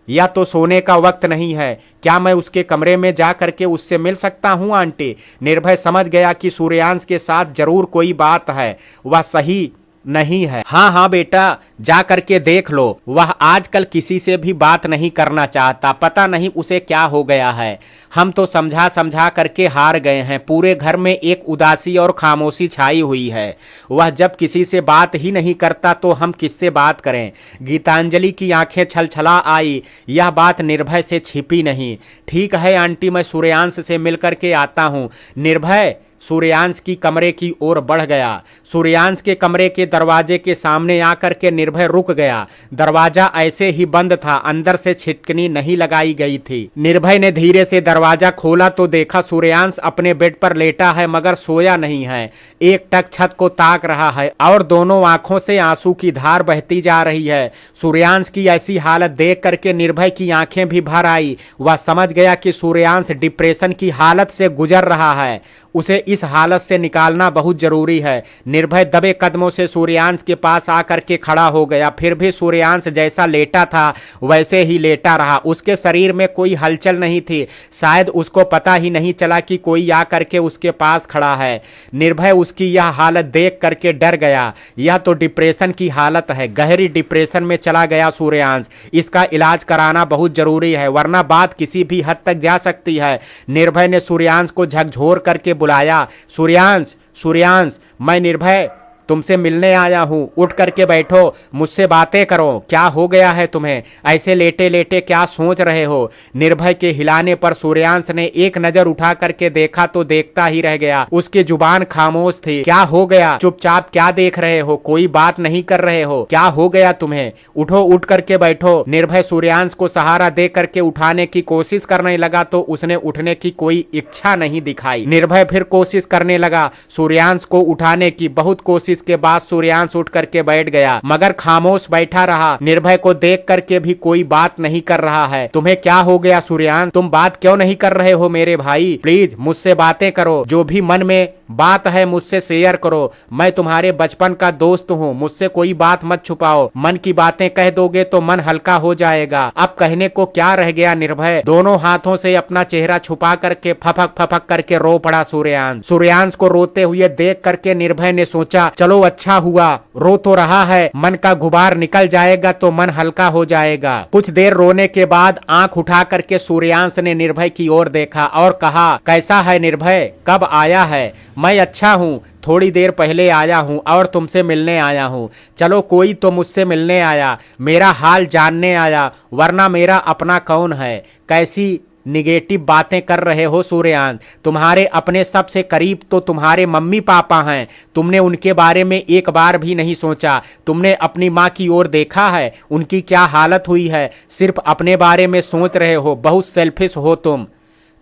S1: या तो सोने का वक्त नहीं है, क्या मैं उसके कमरे में जा करके उससे मिल सकता हूं आंटी? निर्भय समझ गया कि सूर्यांश के साथ जरूर कोई बात है, वह सही नहीं है। हाँ हाँ बेटा, जा करके देख लो, वह आजकल किसी से भी बात नहीं करना चाहता, पता नहीं उसे क्या हो गया है। हम तो समझा समझा करके हार गए हैं। पूरे घर में एक उदासी और खामोशी छाई हुई है। वह जब किसी से बात ही नहीं करता तो हम किससे बात करें? गीतांजलि की आंखें छलछला आई। यह बात निर्भय से छिपी नहीं। ठीक है आंटी, मैं सूर्यांश से मिलकर के आता हूँ। निर्भय सूर्यांश की कमरे की ओर बढ़ गया। सूर्यांश के कमरे के दरवाजे के सामने आकर के निर्भय रुक गया। दरवाजा ऐसे ही बंद था, अंदर से छिटकनी नहीं लगाई गई थी। निर्भय ने धीरे से दरवाजा खोला तो देखा सूर्यांश अपने बेड पर लेटा है, मगर सोया नहीं है। एक टक छत को ताक रहा है और दोनों आंखों से आंसू की धार बहती जा रही है। सूर्यांश की ऐसी हालत देख करके निर्भय की आंखें भी भर आई। वह समझ गया कि सूर्यांश डिप्रेशन की हालत से गुजर रहा है, उसे इस हालत से निकालना बहुत जरूरी है। निर्भय दबे कदमों से सूर्यांश के पास आकर के खड़ा हो गया। फिर भी सूर्यांश जैसा लेटा था वैसे ही लेटा रहा। उसके शरीर में कोई हलचल नहीं थी। शायद उसको पता ही नहीं चला कि कोई आकर के उसके पास खड़ा है। निर्भय उसकी यह हालत देख करके डर गया। यह तो डिप्रेशन की हालत है, गहरी डिप्रेशन में चला गया सूर्यांश। इसका इलाज कराना बहुत जरूरी है, वरना बात किसी भी हद तक जा सकती है। निर्भय ने सूर्यांश को झकझोर करके बुलाया, सूर्यांश, सूर्यांश, मैं निर्भय तुमसे मिलने आया हूं, उठ करके बैठो, मुझसे बातें करो। क्या हो गया है तुम्हें? ऐसे लेटे लेटे क्या सोच रहे हो? निर्भय के हिलाने पर सूर्यांश ने एक नजर उठा करके देखा तो देखता ही रह गया। उसकी जुबान खामोश थी। क्या हो गया? चुपचाप क्या देख रहे हो? कोई बात नहीं कर रहे हो? क्या हो गया तुम्हें? उठो, उठ करके बैठो। निर्भय सूर्यांश को सहारा दे करके उठाने की कोशिश करने लगा तो उसने उठने की कोई इच्छा नहीं दिखाई। निर्भय फिर कोशिश करने लगा सूर्यांश को उठाने की। बहुत कोशिश के बाद सूर्यांश उठ करके बैठ गया, मगर खामोश बैठा रहा। निर्भय को देख करके भी कोई बात नहीं कर रहा है। तुम्हें क्या हो गया सूर्यांश? तुम बात क्यों नहीं कर रहे हो मेरे भाई? प्लीज मुझसे बातें करो, जो भी मन में बात है मुझसे शेयर करो। मैं तुम्हारे बचपन का दोस्त हूँ, मुझसे कोई बात मत छुपाओ। मन की बातें कह दोगे तो मन हल्का हो जाएगा। अब कहने को क्या रह गया? निर्भय दोनों हाथों से अपना चेहरा छुपा करके फपक फपक करके रो पड़ा सूर्यांश। सूर्यांश को रोते हुए देख करके निर्भय ने सोचा, चलो अच्छा हुआ, रो तो रहा है, मन का गुबार निकल जाएगा तो मन हल्का हो जाएगा। कुछ देर रोने के बाद आंख उठा करके सूर्यांश ने निर्भय की ओर देखा और कहा, कैसा है निर्भय, कब आया है? मैं अच्छा हूँ, थोड़ी देर पहले आया हूँ और तुमसे मिलने आया हूँ। चलो कोई तो मुझसे मिलने आया, मेरा हाल जानने आया, वरना मेरा अपना कौन है? कैसी निगेटिव बातें कर रहे हो सूर्यांश? तुम्हारे अपने सबसे करीब तो तुम्हारे मम्मी पापा हैं, तुमने उनके बारे में एक बार भी नहीं सोचा। तुमने अपनी माँ की ओर देखा है, उनकी क्या हालत हुई है? सिर्फ अपने बारे में सोच रहे हो, बहुत सेल्फिश हो तुम।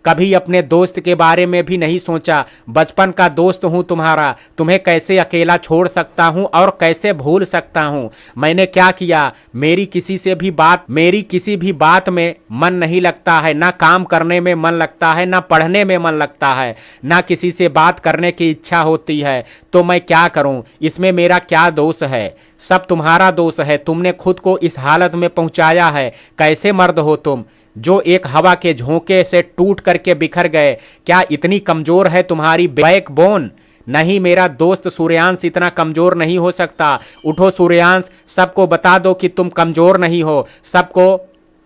S1: कभी अपने दोस्त के बारे में भी नहीं सोचा। बचपन का दोस्त हूं तुम्हारा, तुम्हें कैसे अकेला छोड़ सकता हूं और कैसे भूल सकता हूं? मैंने क्या किया? मेरी किसी भी बात में मन नहीं लगता है, ना काम करने में मन लगता है, ना पढ़ने में मन लगता है, ना किसी से बात करने की इच्छा होती है। तो मैं क्या करूं? इसमें मेरा क्या दोष है? सब तुम्हारा दोष है, तुमने खुद को इस हालत में पहुंचाया है। कैसे मर्द हो तुम, जो एक हवा के झोंके से टूट करके बिखर गए? क्या इतनी कमजोर है तुम्हारी बैकबोन? नहीं, मेरा दोस्त सूर्यांश इतना कमजोर नहीं हो सकता। उठो सूर्यांश, सबको बता दो कि तुम कमजोर नहीं हो। सबको?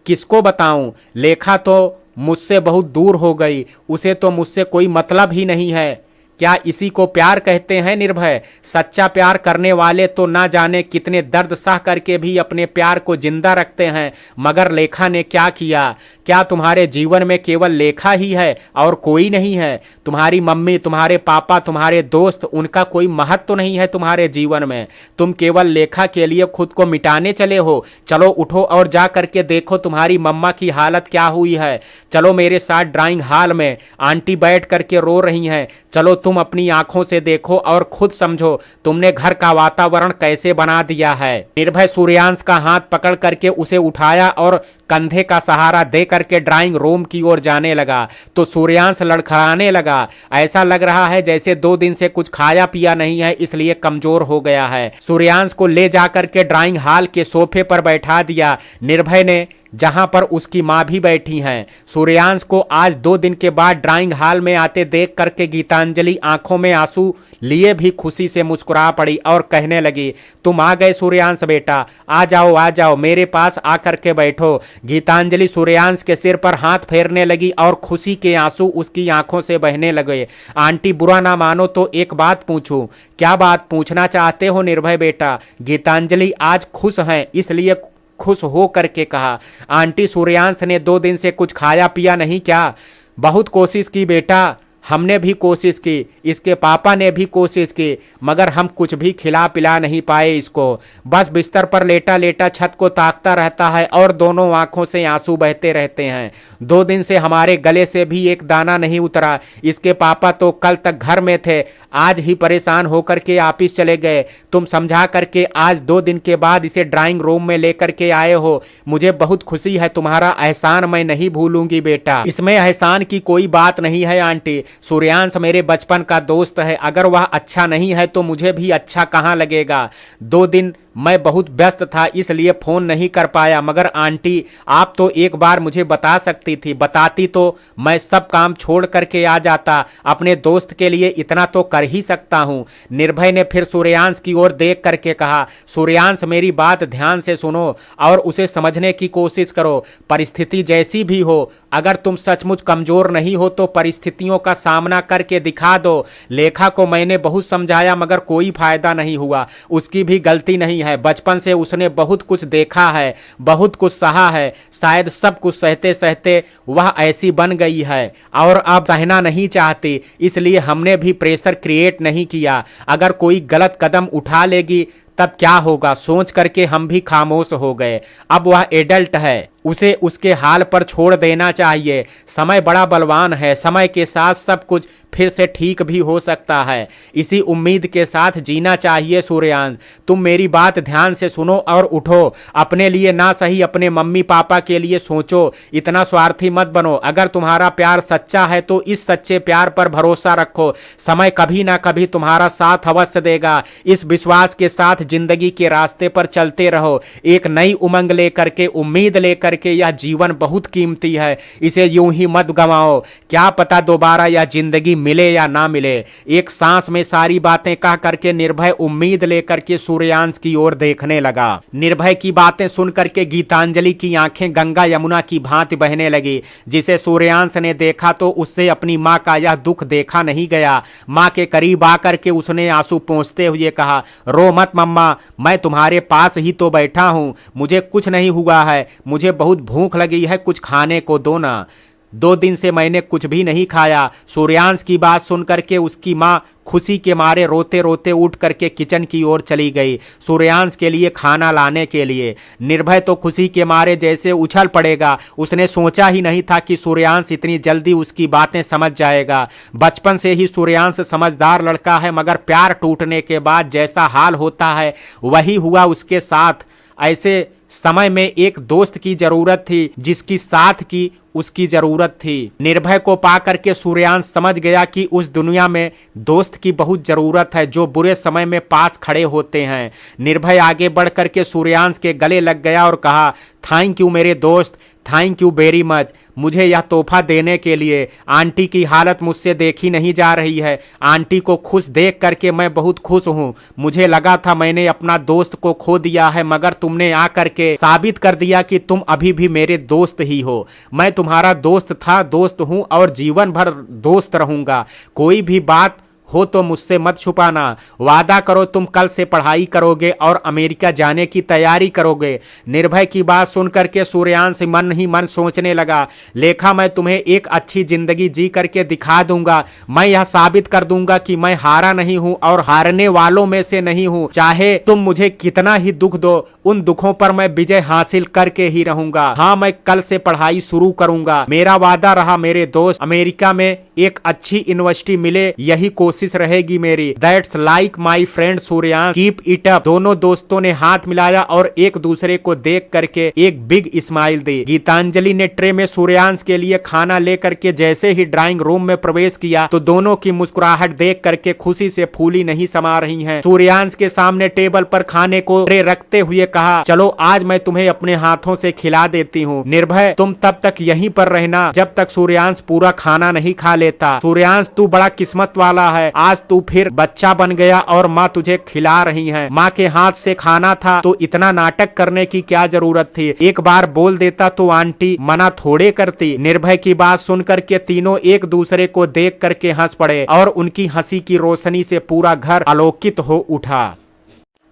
S1: किसको बताऊं? लेखा तो मुझसे बहुत दूर हो गई, उसे तो मुझसे कोई मतलब ही नहीं है। क्या इसी को प्यार कहते हैं निर्भय? सच्चा प्यार करने वाले तो ना जाने कितने दर्द सह करके भी अपने प्यार को जिंदा रखते हैं, मगर लेखा ने क्या किया? क्या तुम्हारे जीवन में केवल लेखा ही है और कोई नहीं है? तुम्हारी मम्मी, तुम्हारे पापा, तुम्हारे दोस्त, उनका कोई महत्व तो नहीं है तुम्हारे जीवन में? तुम केवल लेखा के लिए खुद को मिटाने चले हो? चलो उठो और जा करके देखो तुम्हारी मम्मा की हालत क्या हुई है। चलो मेरे साथ ड्राइंग हॉल में, आंटी बैठ करके रो रही हैं। चलो तुम अपनी आंखों से देखो और खुद समझो तुमने घर का वातावरण कैसे बना दिया है। निर्भय सूर्यांश का हाथ पकड़ करके उसे उठाया और कंधे का सहारा दे करके ड्राइंग रूम की ओर जाने लगा तो सूर्यांश लड़खड़ाने लगा। ऐसा लग रहा है जैसे 2 दिन से कुछ खाया पिया नहीं है, इसलिए कमजोर हो गया है। सूर्यांश को ले जाकर के ड्राइंग हॉल के सोफे पर बैठा दिया निर्भय ने, जहां पर उसकी मां भी बैठी हैं। सूर्यांश को आज 2 दिन के बाद ड्राइंग हॉल में आते देख करके गीतांजलि आंखों में आंसू लिए भी खुशी से मुस्कुरा पड़ी और कहने लगी, तुम आ गए सूर्यांश बेटा, आ जाओ मेरे पास आकर के बैठो। गीतांजलि सूर्यांश के सिर पर हाथ फेरने लगी और खुशी के आंसू उसकी आंखों से बहने लगे। आंटी बुरा ना मानो तो एक बात पूछूं? क्या बात पूछना चाहते हो निर्भय बेटा? गीतांजलि आज खुश हैं इसलिए खुश हो करके कहा। आंटी सूर्यांश ने 2 दिन से कुछ खाया पिया नहीं क्या? बहुत कोशिश की बेटा, हमने भी कोशिश की, इसके पापा ने भी कोशिश की, मगर हम कुछ भी खिला पिला नहीं पाए इसको। बस बिस्तर पर लेटा लेटा छत को ताकता रहता है और दोनों आंखों से आंसू बहते रहते हैं। 2 दिन से हमारे गले से भी एक दाना नहीं उतरा। इसके पापा तो कल तक घर में थे, आज ही परेशान होकर के ऑफिस चले गए। तुम समझा करके आज 2 दिन के बाद इसे ड्राइंग रूम में लेकर के आए हो। मुझे बहुत खुशी है, तुम्हारा एहसान मैं नहीं भूलूंगी बेटा। इसमें एहसान की कोई बात नहीं है आंटी। सूर्यांश मेरे बचपन का दोस्त है, अगर वह अच्छा नहीं है तो मुझे भी अच्छा कहाँ लगेगा। 2 दिन मैं बहुत व्यस्त था इसलिए फोन नहीं कर पाया, मगर आंटी आप तो एक बार मुझे बता सकती थी, बताती तो मैं सब काम छोड़ करके आ जाता। अपने दोस्त के लिए इतना तो कर ही सकता हूँ। निर्भय ने फिर सूर्यांश की ओर देख करके कहा, सूर्यांश मेरी बात ध्यान से सुनो और उसे समझने की कोशिश करो। परिस्थिति जैसी भी हो, अगर तुम सचमुच कमजोर नहीं हो तो परिस्थितियों का सामना करके दिखा दो। लेखा को मैंने बहुत समझाया मगर कोई फायदा नहीं हुआ। उसकी भी गलती नहीं है, बचपन से उसने बहुत कुछ देखा है, बहुत कुछ सहा है। शायद सब कुछ सहते सहते वह ऐसी बन गई है और अब सहना नहीं चाहती, इसलिए हमने भी प्रेशर क्रिएट नहीं किया। अगर कोई गलत कदम उठा लेगी तब क्या होगा सोच करके हम भी खामोश हो गए। अब वह एडल्ट है, उसे उसके हाल पर छोड़ देना चाहिए। समय बड़ा बलवान है, समय के साथ सब कुछ फिर से ठीक भी हो सकता है। इसी उम्मीद के साथ जीना चाहिए। सूर्यांश तुम मेरी बात ध्यान से सुनो और उठो। अपने लिए ना सही अपने मम्मी पापा के लिए सोचो। इतना स्वार्थी मत बनो। अगर तुम्हारा प्यार सच्चा है तो इस सच्चे प्यार पर भरोसा रखो। समय कभी ना कभी तुम्हारा साथ अवश्य देगा। इस विश्वास के साथ जिंदगी के रास्ते पर चलते रहो। एक नई उमंग लेकर के, उम्मीद लेकर के। यह जीवन बहुत कीमती है, इसे यूं ही मत गंवाओ। क्या पता दोबारा यह जिंदगी मिले या ना मिले। एक सांस में सारी बातें कह करके निर्भय उम्मीद लेकर के सूर्यांश की ओर देखने लगा। निर्भय की बातें सुन करके गीतांजलि की आंखें गंगा यमुना की भांति बहने लगी। जिसे सूर्यांश ने देखा तो उससे अपनी मां का यह दुख देखा नहीं गया। मां के करीब आकर के उसने आंसू पोंछते हुए कहा, रो मत मम्मा, मैं तुम्हारे पास ही तो बैठा हूं, मुझे कुछ नहीं हुआ है। मुझे बहुत भूख लगी है, कुछ खाने को दो ना। 2 दिन से मैंने कुछ भी नहीं खाया। सूर्यांश की बात सुनकर के उसकी मां खुशी के मारे रोते रोते उठ करके किचन की ओर चली गई सूर्यांश के लिए खाना लाने के लिए। निर्भय तो खुशी के मारे जैसे उछल पड़ेगा। उसने सोचा ही नहीं था कि सूर्यांश इतनी जल्दी उसकी बातें समझ जाएगा। बचपन से ही सूर्यांश समझदार लड़का है, मगर प्यार टूटने के बाद जैसा हाल होता है वही हुआ उसके साथ। ऐसे समय में एक दोस्त की जरूरत थी, जिसकी साथ की उसकी जरूरत थी। निर्भय को पाकर के सूर्यांश समझ गया कि उस दुनिया में दोस्त की बहुत जरूरत है, जो बुरे समय में पास खड़े होते हैं। निर्भय आगे बढ़ करके सूर्यांश के गले लग गया और कहा, थैंक यू मेरे दोस्त, थैंक यू वेरी मच, मुझे यह तोहफा देने के लिए। आंटी की हालत मुझसे देखी नहीं जा रही है। आंटी को खुश देख करके मैं बहुत खुश हूँ। मुझे लगा था मैंने अपना दोस्त को खो दिया है, मगर तुमने आकर के साबित कर दिया कि तुम अभी भी मेरे दोस्त ही हो। मैं तुम्हारा दोस्त था, दोस्त हूँ और जीवन भर दोस्त रहूंगा। कोई भी बात हो तो मुझसे मत छुपाना। वादा करो तुम कल से पढ़ाई करोगे और अमेरिका जाने की तैयारी करोगे। निर्भय की बात सुनकर के सूर्यांश मन ही मन सोचने लगा, लेखा मैं तुम्हें एक अच्छी जिंदगी जी करके दिखा दूंगा। मैं यह साबित कर दूंगा कि मैं हारा नहीं हूं और हारने वालों में से नहीं हूं। चाहे तुम मुझे कितना ही दुख दो, उन दुखों पर मैं विजय हासिल करके ही रहूंगा। हाँ, मैं कल से पढ़ाई शुरू करूंगा। मेरा वादा रहा मेरे दोस्त, अमेरिका में एक अच्छी यूनिवर्सिटी मिले यही कोशिश रहेगी मेरी। That's like my friend Suryansh, keep it up. दोनों दोस्तों ने हाथ मिलाया और एक दूसरे को देख करके एक बिग स्माइल दी। गीतांजलि ने ट्रे में सूर्यांश के लिए खाना लेकर के जैसे ही ड्राइंग रूम में प्रवेश किया तो दोनों की मुस्कुराहट देख करके खुशी से फूली नहीं समा रही हैं। सूर्यांश के सामने टेबल पर खाने को ट्रे रखते हुए कहा, चलो आज मैं तुम्हें अपने हाथों से खिला देती हूँ। निर्भय तुम तब तक यहीं पर रहना जब तक सूर्यांश पूरा खाना नहीं खा लेता। सूर्यांश तू बड़ा किस्मत वाला है, आज तू फिर बच्चा बन गया और माँ तुझे खिला रही है। माँ के हाथ से खाना था तो इतना नाटक करने की क्या जरूरत थी। एक बार बोल देता तो आंटी मना थोड़े करती। निर्भय की बात सुनकर के तीनों एक दूसरे को देख करके हंस पड़े और उनकी हंसी की रोशनी से पूरा घर आलोकित हो उठा।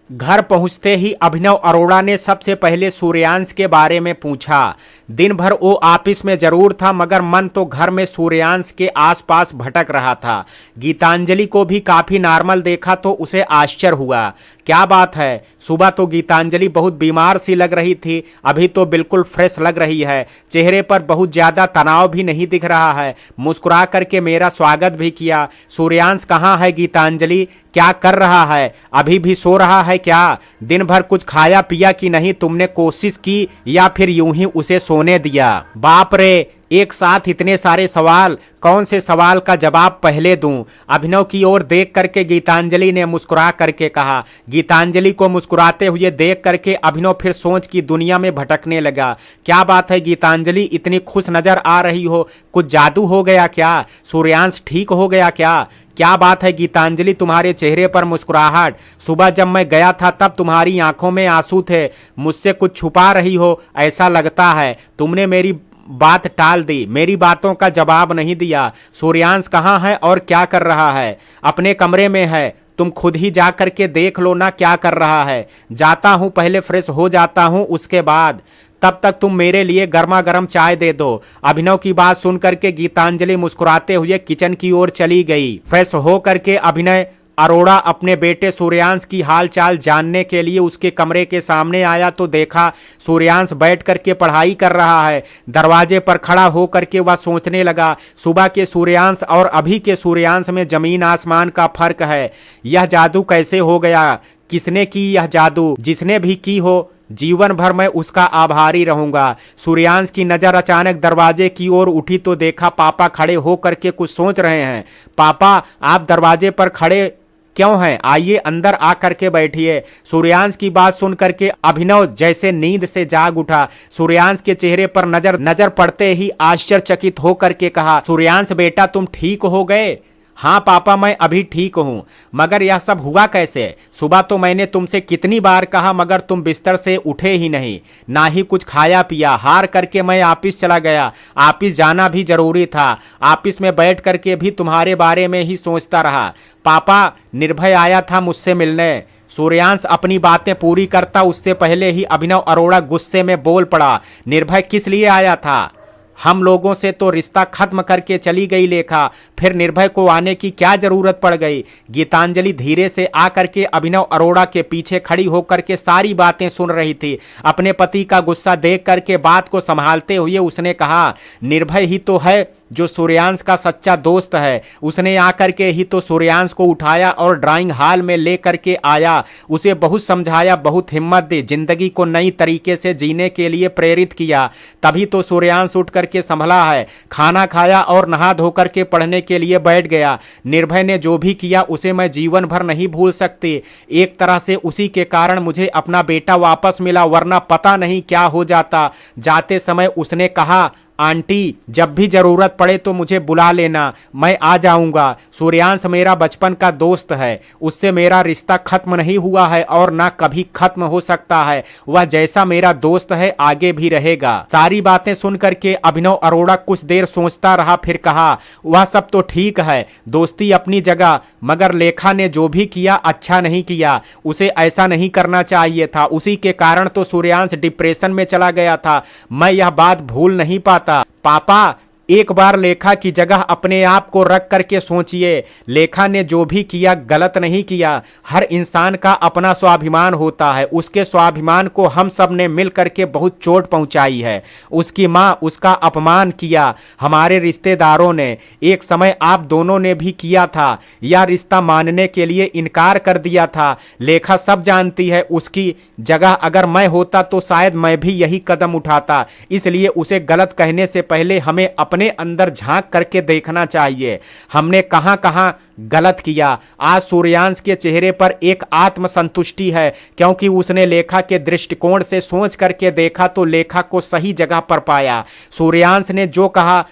S1: घर पहुंचते ही अभिनव अरोड़ा ने सबसे पहले सूर्यांश के बारे में पूछा। दिन भर वो ऑफिस में जरूर था मगर मन तो घर में सूर्यांश के आसपास भटक रहा था। गीतांजलि को भी काफी नॉर्मल देखा तो उसे आश्चर्य हुआ। क्या बात है, सुबह तो गीतांजलि बहुत बीमार सी लग रही थी, अभी तो बिल्कुल फ्रेश लग रही है। चेहरे पर बहुत ज्यादा तनाव भी नहीं दिख रहा है। मुस्कुरा करके मेरा स्वागत भी किया। सूर्यांश कहाँ है गीतांजलि, क्या कर रहा है, अभी भी सो रहा है क्या? दिन भर कुछ खाया पिया कि नहीं? तुमने कोशिश की या फिर यूं ही उसे सोने दिया? बाप रे, एक साथ इतने सारे सवाल, कौन से सवाल का जवाब पहले दूं? अभिनव की ओर देख करके गीतांजलि ने मुस्कुरा करके कहा। गीतांजलि को मुस्कुराते हुए देख करके अभिनव फिर सोच की दुनिया में भटकने लगा। क्या बात है गीतांजलि, इतनी खुश नजर आ रही हो, कुछ जादू हो गया क्या? सूर्यांश ठीक हो गया क्या? क्या बात है गीतांजलि, तुम्हारे चेहरे पर मुस्कुराहट? सुबह जब मैं गया था तब तुम्हारी आंखों में आंसू थे, मुझसे कुछ छुपा रही हो ऐसा लगता है। तुमने मेरी बात टाल दी, मेरी बातों का जवाब नहीं दिया। सूर्यांश कहाँ है और क्या कर रहा है? अपने कमरे में है, तुम खुद ही जा करके देख लो ना क्या कर रहा है। जाता हूं, पहले फ्रेश हो जाता हूं, उसके बाद तब तक तुम मेरे लिए गर्मा गर्म चाय दे दो। अभिनव की बात सुनकर के गीतांजलि मुस्कुराते हुए किचन की ओर चली गई। फ्रेश हो करके अभिनव अरोड़ा अपने बेटे सूर्यांश की हालचाल जानने के लिए उसके कमरे के सामने आया तो देखा सूर्यांश बैठ करके पढ़ाई कर रहा है। दरवाजे पर खड़ा हो करके वह सोचने लगा, सुबह के सूर्यांश और अभी के सूर्यांश में जमीन आसमान का फर्क है। यह जादू कैसे हो गया? किसने की यह जादू? जिसने भी की हो जीवन भर मैं उसका आभारी रहूंगा। सूर्यांश की नजर अचानक दरवाजे की ओर उठी तो देखा पापा खड़े हो करके कुछ सोच रहे हैं। पापा, आप दरवाजे पर खड़े क्यों हैं? आइए अंदर आ करके बैठिए। सूर्यांश की बात सुन करके अभिनव जैसे नींद से जाग उठा। सूर्यांश के चेहरे पर नजर पड़ते ही आश्चर्यचकित हो करके कहा, सूर्यांश बेटा तुम ठीक हो गए? हाँ पापा, मैं अभी ठीक हूँ, मगर यह सब हुआ कैसे? सुबह तो मैंने तुमसे कितनी बार कहा मगर तुम बिस्तर से उठे ही नहीं, ना ही कुछ खाया पिया। हार करके मैं ऑफिस चला गया, ऑफिस जाना भी जरूरी था। ऑफिस में बैठ करके भी तुम्हारे बारे में ही सोचता रहा। पापा, निर्भय आया था मुझसे मिलने। सूर्यांश अपनी बातें पूरी करता उससे पहले ही अभिनव अरोड़ा गुस्से में बोल पड़ा, निर्भय किस लिए आया था? हम लोगों से तो रिश्ता खत्म करके चली गई लेखा, फिर निर्भय को आने की क्या जरूरत पड़ गई? गीतांजलि धीरे से आकर के अभिनव अरोड़ा के पीछे खड़ी होकर के सारी बातें सुन रही थी। अपने पति का गुस्सा देख करके बात को संभालते हुए उसने कहा, निर्भय ही तो है जो सूर्यांश का सच्चा दोस्त है। उसने आकर के ही तो सूर्यांश को उठाया और ड्राइंग हॉल में ले करके आया, उसे बहुत समझाया, बहुत हिम्मत दी, जिंदगी को नई तरीके से जीने के लिए प्रेरित किया। तभी तो सूर्यांश उठ करके संभला है, खाना खाया और नहा धो करके पढ़ने के लिए बैठ गया। निर्भय ने जो भी किया उसे मैं जीवन भर नहीं भूल सकती। एक तरह से उसी के कारण मुझे अपना बेटा वापस मिला, वरना पता नहीं क्या हो जाता। जाते समय उसने कहा आंटी जब भी जरूरत पड़े तो मुझे बुला लेना, मैं आ जाऊंगा। सूर्यांश मेरा बचपन का दोस्त है, उससे मेरा रिश्ता खत्म नहीं हुआ है और ना कभी खत्म हो सकता है। वह जैसा मेरा दोस्त है आगे भी रहेगा। सारी बातें सुन करके अभिनव अरोड़ा कुछ देर सोचता रहा, फिर कहा, वह सब तो ठीक है, दोस्ती अपनी जगह, मगर लेखा ने जो भी किया अच्छा नहीं किया। उसे ऐसा नहीं करना चाहिए था। उसी के कारण तो सूर्यांश डिप्रेशन में चला गया था। मैं यह बात भूल नहीं पाता। पापा, एक बार लेखा की जगह अपने आप को रख करके सोचिए। लेखा ने जो भी किया गलत नहीं किया। हर इंसान का अपना स्वाभिमान होता है, उसके स्वाभिमान को हम सब ने मिल करके बहुत चोट पहुंचाई है। उसकी माँ, उसका अपमान किया हमारे रिश्तेदारों ने। एक समय आप दोनों ने भी किया था, यह रिश्ता मानने के लिए इनकार कर दिया था। लेखा सब जानती है। उसकी जगह अगर मैं होता तो शायद मैं भी यही कदम उठाता। इसलिए उसे गलत कहने से पहले हमें अपने अंदर झांक करके देखना चाहिए, हमने कहां कहां गलत किया। आज सूर्यांश के चेहरे पर एक आत्मसंतुष्टि है, क्योंकि उसने लेखा के दृष्टिकोण से सोच करके देखा तो लेखा को सही जगह पर पाया। सूर्यांश ने जो कहा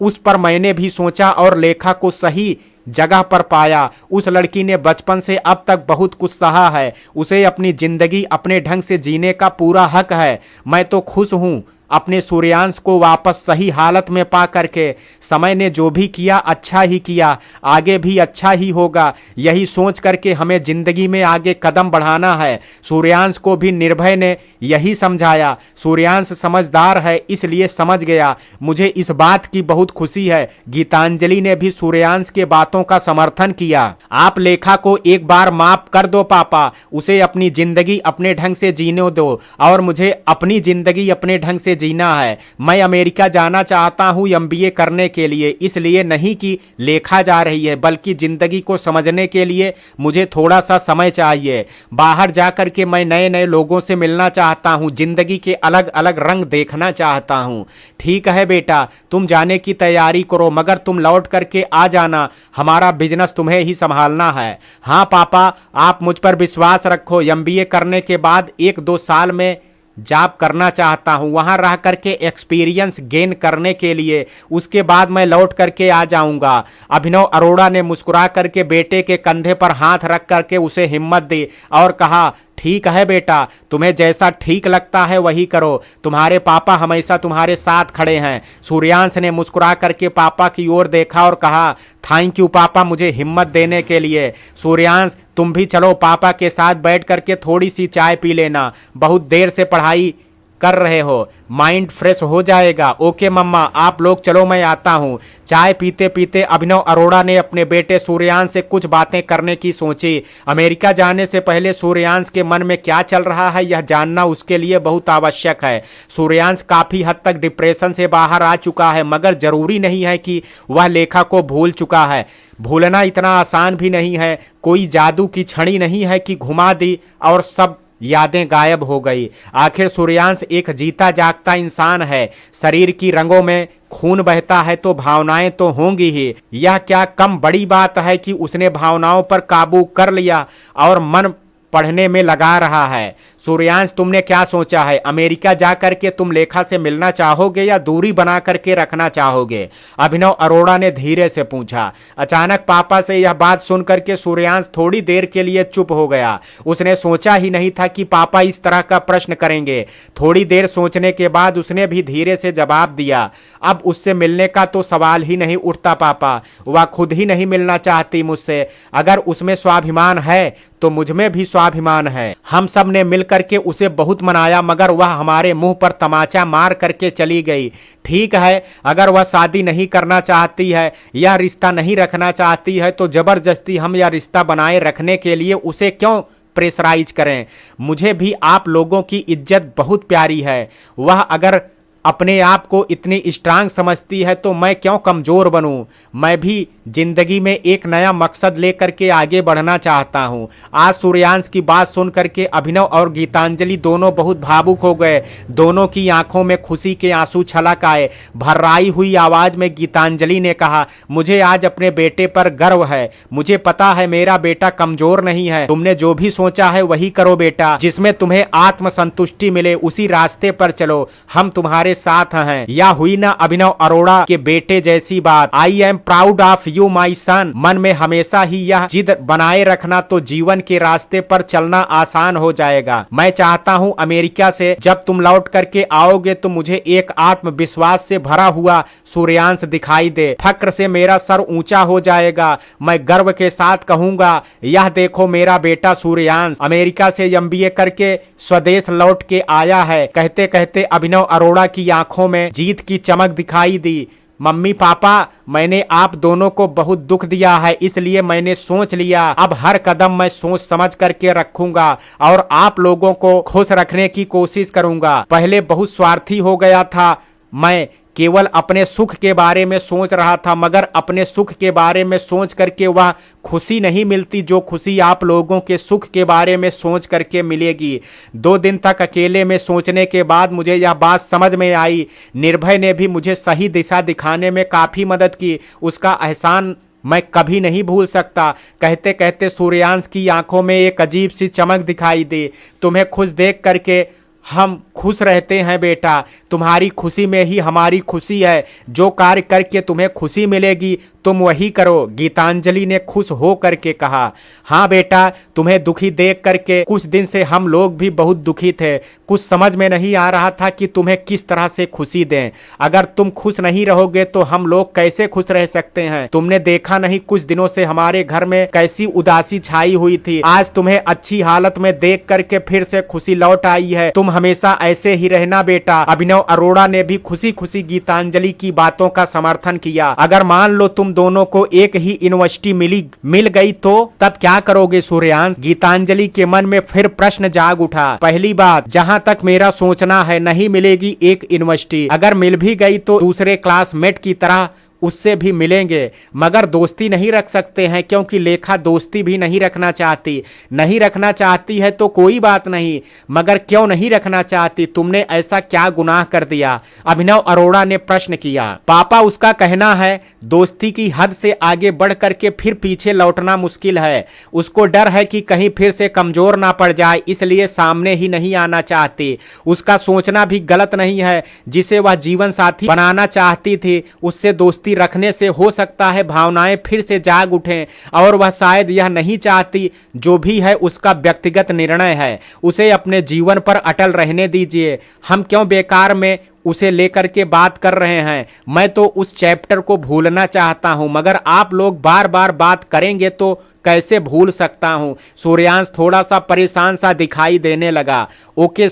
S1: उस पर मैंने भी सोचा और लेखा को सही जगह पर पाया। उस लड़की ने बचपन से अब तक बहुत कुछ सहा है। उसे अपनी जिंदगी अपने ढंग से जीने का पूरा हक है। मैं तो खुश हूं अपने सूर्यांश को वापस सही हालत में पा करके। समय ने जो भी किया अच्छा ही किया, आगे भी अच्छा ही होगा, यही सोच करके हमें जिंदगी में आगे कदम बढ़ाना है। सूर्यांश को भी निर्भय ने यही समझाया। सूर्यांश समझदार है, इसलिए समझ गया। मुझे इस बात की बहुत खुशी है। गीतांजलि ने भी सूर्यांश के बातों का समर्थन किया। आप लेखा को एक बार माफ कर दो पापा, उसे अपनी जिंदगी अपने ढंग से जीने दो और मुझे अपनी जिंदगी अपने ढंग से जीना है। मैं अमेरिका जाना चाहता हूं एमबीए करने के लिए, इसलिए नहीं कि लेखा जा रही है, बल्कि जिंदगी को समझने के लिए मुझे थोड़ा सा समय चाहिए। बाहर जाकर के मैं नए नए लोगों से मिलना चाहता हूं, जिंदगी के अलग अलग रंग देखना चाहता हूं। ठीक है बेटा, तुम जाने की तैयारी करो, मगर तुम लौट करके आ जाना, हमारा बिजनेस तुम्हें ही संभालना है। हाँ पापा, आप मुझ पर विश्वास रखो। एमबीए करने के बाद 1-2 साल में जॉब करना चाहता हूं, वहां रह करके एक्सपीरियंस गेन करने के लिए, उसके बाद मैं लौट करके आ जाऊंगा। अभिनव अरोड़ा ने मुस्कुरा करके बेटे के कंधे पर हाथ रख करके उसे हिम्मत दी और कहा, ठीक है बेटा, तुम्हें जैसा ठीक लगता है वही करो, तुम्हारे पापा हमेशा तुम्हारे साथ खड़े हैं। सूर्यांश ने मुस्कुरा करके पापा की ओर देखा और कहा, थैंक यू पापा मुझे हिम्मत देने के लिए। सूर्यांश, तुम भी चलो, पापा के साथ बैठ करके थोड़ी सी चाय पी लेना, बहुत देर से पढ़ाई कर रहे हो, माइंड फ्रेश हो जाएगा। ओके मम्मा, आप लोग चलो, मैं आता हूँ। चाय पीते पीते अभिनव अरोड़ा ने अपने बेटे सूर्यांश से कुछ बातें करने की सोची। अमेरिका जाने से पहले सूर्यांश के मन में क्या चल रहा है यह जानना उसके लिए बहुत आवश्यक है। सूर्यांश काफी हद तक डिप्रेशन से बाहर आ चुका है, मगर जरूरी नहीं है कि वह लेखा को भूल चुका है। भूलना इतना आसान भी नहीं है, कोई जादू की छड़ी नहीं है कि घुमा दी और सब यादें गायब हो गई। आखिर सूर्यांश एक जीता जागता इंसान है, शरीर की रंगों में खून बहता है तो भावनाएं तो होंगी ही। यह क्या कम बड़ी बात है कि उसने भावनाओं पर काबू कर लिया और मन पढ़ने में लगा रहा है। सूर्यांश, तुमने क्या सोचा है? अमेरिका जा करके तुम लेखा से मिलना चाहोगे या दूरी बना करके रखना चाहोगे? अभिनव अरोड़ा ने धीरे से पूछा। अचानक पापा से यह बात सुन करके सूर्यांश थोड़ी देर के लिए चुप हो गया। उसने सोचा ही नहीं था कि पापा इस तरह का प्रश्न करेंगे। थोड़ी देर सोचने के बाद उसने भी धीरे से जवाब दिया, अब उससे मिलने का तो सवाल ही नहीं उठता पापा, वह खुद ही नहीं मिलना चाहती मुझसे। अगर उसमें स्वाभिमान है तो मुझमें भी स्वाभिमान है। हम सब ने मिल करके उसे बहुत मनाया, मगर वह हमारे मुंह पर तमाचा मार करके चली गई। ठीक है, अगर वह शादी नहीं करना चाहती है या रिश्ता नहीं रखना चाहती है तो जबरदस्ती हम यह रिश्ता बनाए रखने के लिए उसे क्यों प्रेशराइज करें? मुझे भी आप लोगों की इज्जत बहुत प्यारी है। वह अगर अपने आप को इतनी स्ट्रांग समझती है तो मैं क्यों कमजोर बनूं? मैं भी जिंदगी में एक नया मकसद लेकर के आगे बढ़ना चाहता हूं। आज सूर्यांश की बात सुन करके अभिनव और गीतांजलि दोनों बहुत भावुक हो गए। दोनों की आंखों में खुशी के आंसू छलक आए। भर्राई हुई आवाज में गीतांजलि ने कहा, मुझे आज अपने बेटे पर गर्व है। मुझे पता है मेरा बेटा कमजोर नहीं है। तुमने जो भी सोचा है वही करो बेटा, जिसमें तुम्हें आत्मसंतुष्टि मिले उसी रास्ते पर चलो। हम तुम्हारे तुम्हारे साथ हैं। या हुई ना अभिनव अरोड़ा के बेटे जैसी बात। I am proud of you my son. मन में हमेशा ही यह जिद बनाए रखना तो जीवन के रास्ते पर चलना आसान हो जाएगा। मैं चाहता हूँ अमेरिका से जब तुम लौट करके आओगे तो मुझे एक आत्मविश्वास से भरा हुआ सूर्यांश दिखाई दे। फक्र से मेरा सर ऊंचा हो जाएगा। मैं गर्व के साथ कहूंगा, यह देखो मेरा बेटा सूर्यांश अमेरिका से एमबीए करके स्वदेश लौट के आया है। कहते कहते अभिनव अरोड़ा की आंखों में जीत की चमक दिखाई दी। मम्मी पापा, मैंने आप दोनों को बहुत दुख दिया है, इसलिए मैंने सोच लिया अब हर कदम मैं सोच समझ करके रखूंगा और आप लोगों को खुश रखने की कोशिश करूंगा। पहले बहुत स्वार्थी हो गया था, मैं केवल अपने सुख के बारे में सोच रहा था, मगर अपने सुख के बारे में सोच करके वह खुशी नहीं मिलती जो खुशी आप लोगों के सुख के बारे में सोच करके मिलेगी। 2 दिन तक अकेले में सोचने के बाद मुझे यह बात समझ में आई। निर्भय ने भी मुझे सही दिशा दिखाने में काफी मदद की, उसका एहसान मैं कभी नहीं भूल सकता। कहते कहते सूर्यांश की आंखों में एक अजीब सी चमक दिखाई दी। तुम्हें खुश देख करके हम खुश रहते हैं बेटा, तुम्हारी खुशी में ही हमारी खुशी है। जो कार्य करके तुम्हें खुशी मिलेगी तुम वही करो, गीतांजलि ने खुश हो करके कहा। हाँ बेटा, तुम्हें दुखी देख करके कुछ दिन से हम लोग भी बहुत दुखी थे। कुछ समझ में नहीं आ रहा था कि तुम्हें किस तरह से खुशी दें। अगर तुम खुश नहीं रहोगे तो हम लोग कैसे खुश रह सकते हैं। तुमने देखा नहीं कुछ दिनों से हमारे घर में कैसी उदासी छाई हुई थी। आज तुम्हें अच्छी हालत में देख करके फिर से खुशी लौट आई है। तुम हमेशा ऐसे ही रहना बेटा। अभिनव अरोड़ा ने भी खुशी खुशी गीतांजलि की बातों का समर्थन किया। अगर मान लो तुम दोनों को एक ही यूनिवर्सिटी मिल गई तो तब क्या करोगे सूर्यांश? गीतांजलि के मन में फिर प्रश्न जाग उठा। पहली बात, जहां तक मेरा सोचना है नहीं मिलेगी एक यूनिवर्सिटी। अगर मिल भी गई तो दूसरे क्लासमेट की तरह उससे भी मिलेंगे, मगर दोस्ती नहीं रख सकते हैं क्योंकि लेखा दोस्ती भी नहीं रखना चाहती है तो कोई बात नहीं, मगर क्यों नहीं रखना चाहती? तुमने ऐसा क्या गुनाह कर दिया? अभिनव अरोड़ा ने प्रश्न किया। पापा, उसका कहना है दोस्ती की हद से आगे बढ़ करके फिर पीछे लौटना मुश्किल है। उसको डर है कि कहीं फिर से कमजोर ना पड़ जाए, इसलिए सामने ही नहीं आना चाहती। उसका सोचना भी गलत नहीं है। जिसे वह जीवन साथी बनाना चाहती थी उससे दोस्ती रखने से हो सकता है भावनाएं फिर से जाग उठें, और वह शायद यह नहीं चाहती। जो भी है उसका व्यक्तिगत निर्णय है, उसे अपने जीवन पर अटल रहने दीजिए। हम क्यों बेकार में उसे लेकर के बात कर रहे हैं? मैं तो उस चैप्टर को भूलना चाहता हूं, मगर आप लोग बार बार बात करेंगे तो कैसे भूल सकता हूं? सूर्यांश थोड़ा सा परेशान सा दिखाई देने लगा। ओके,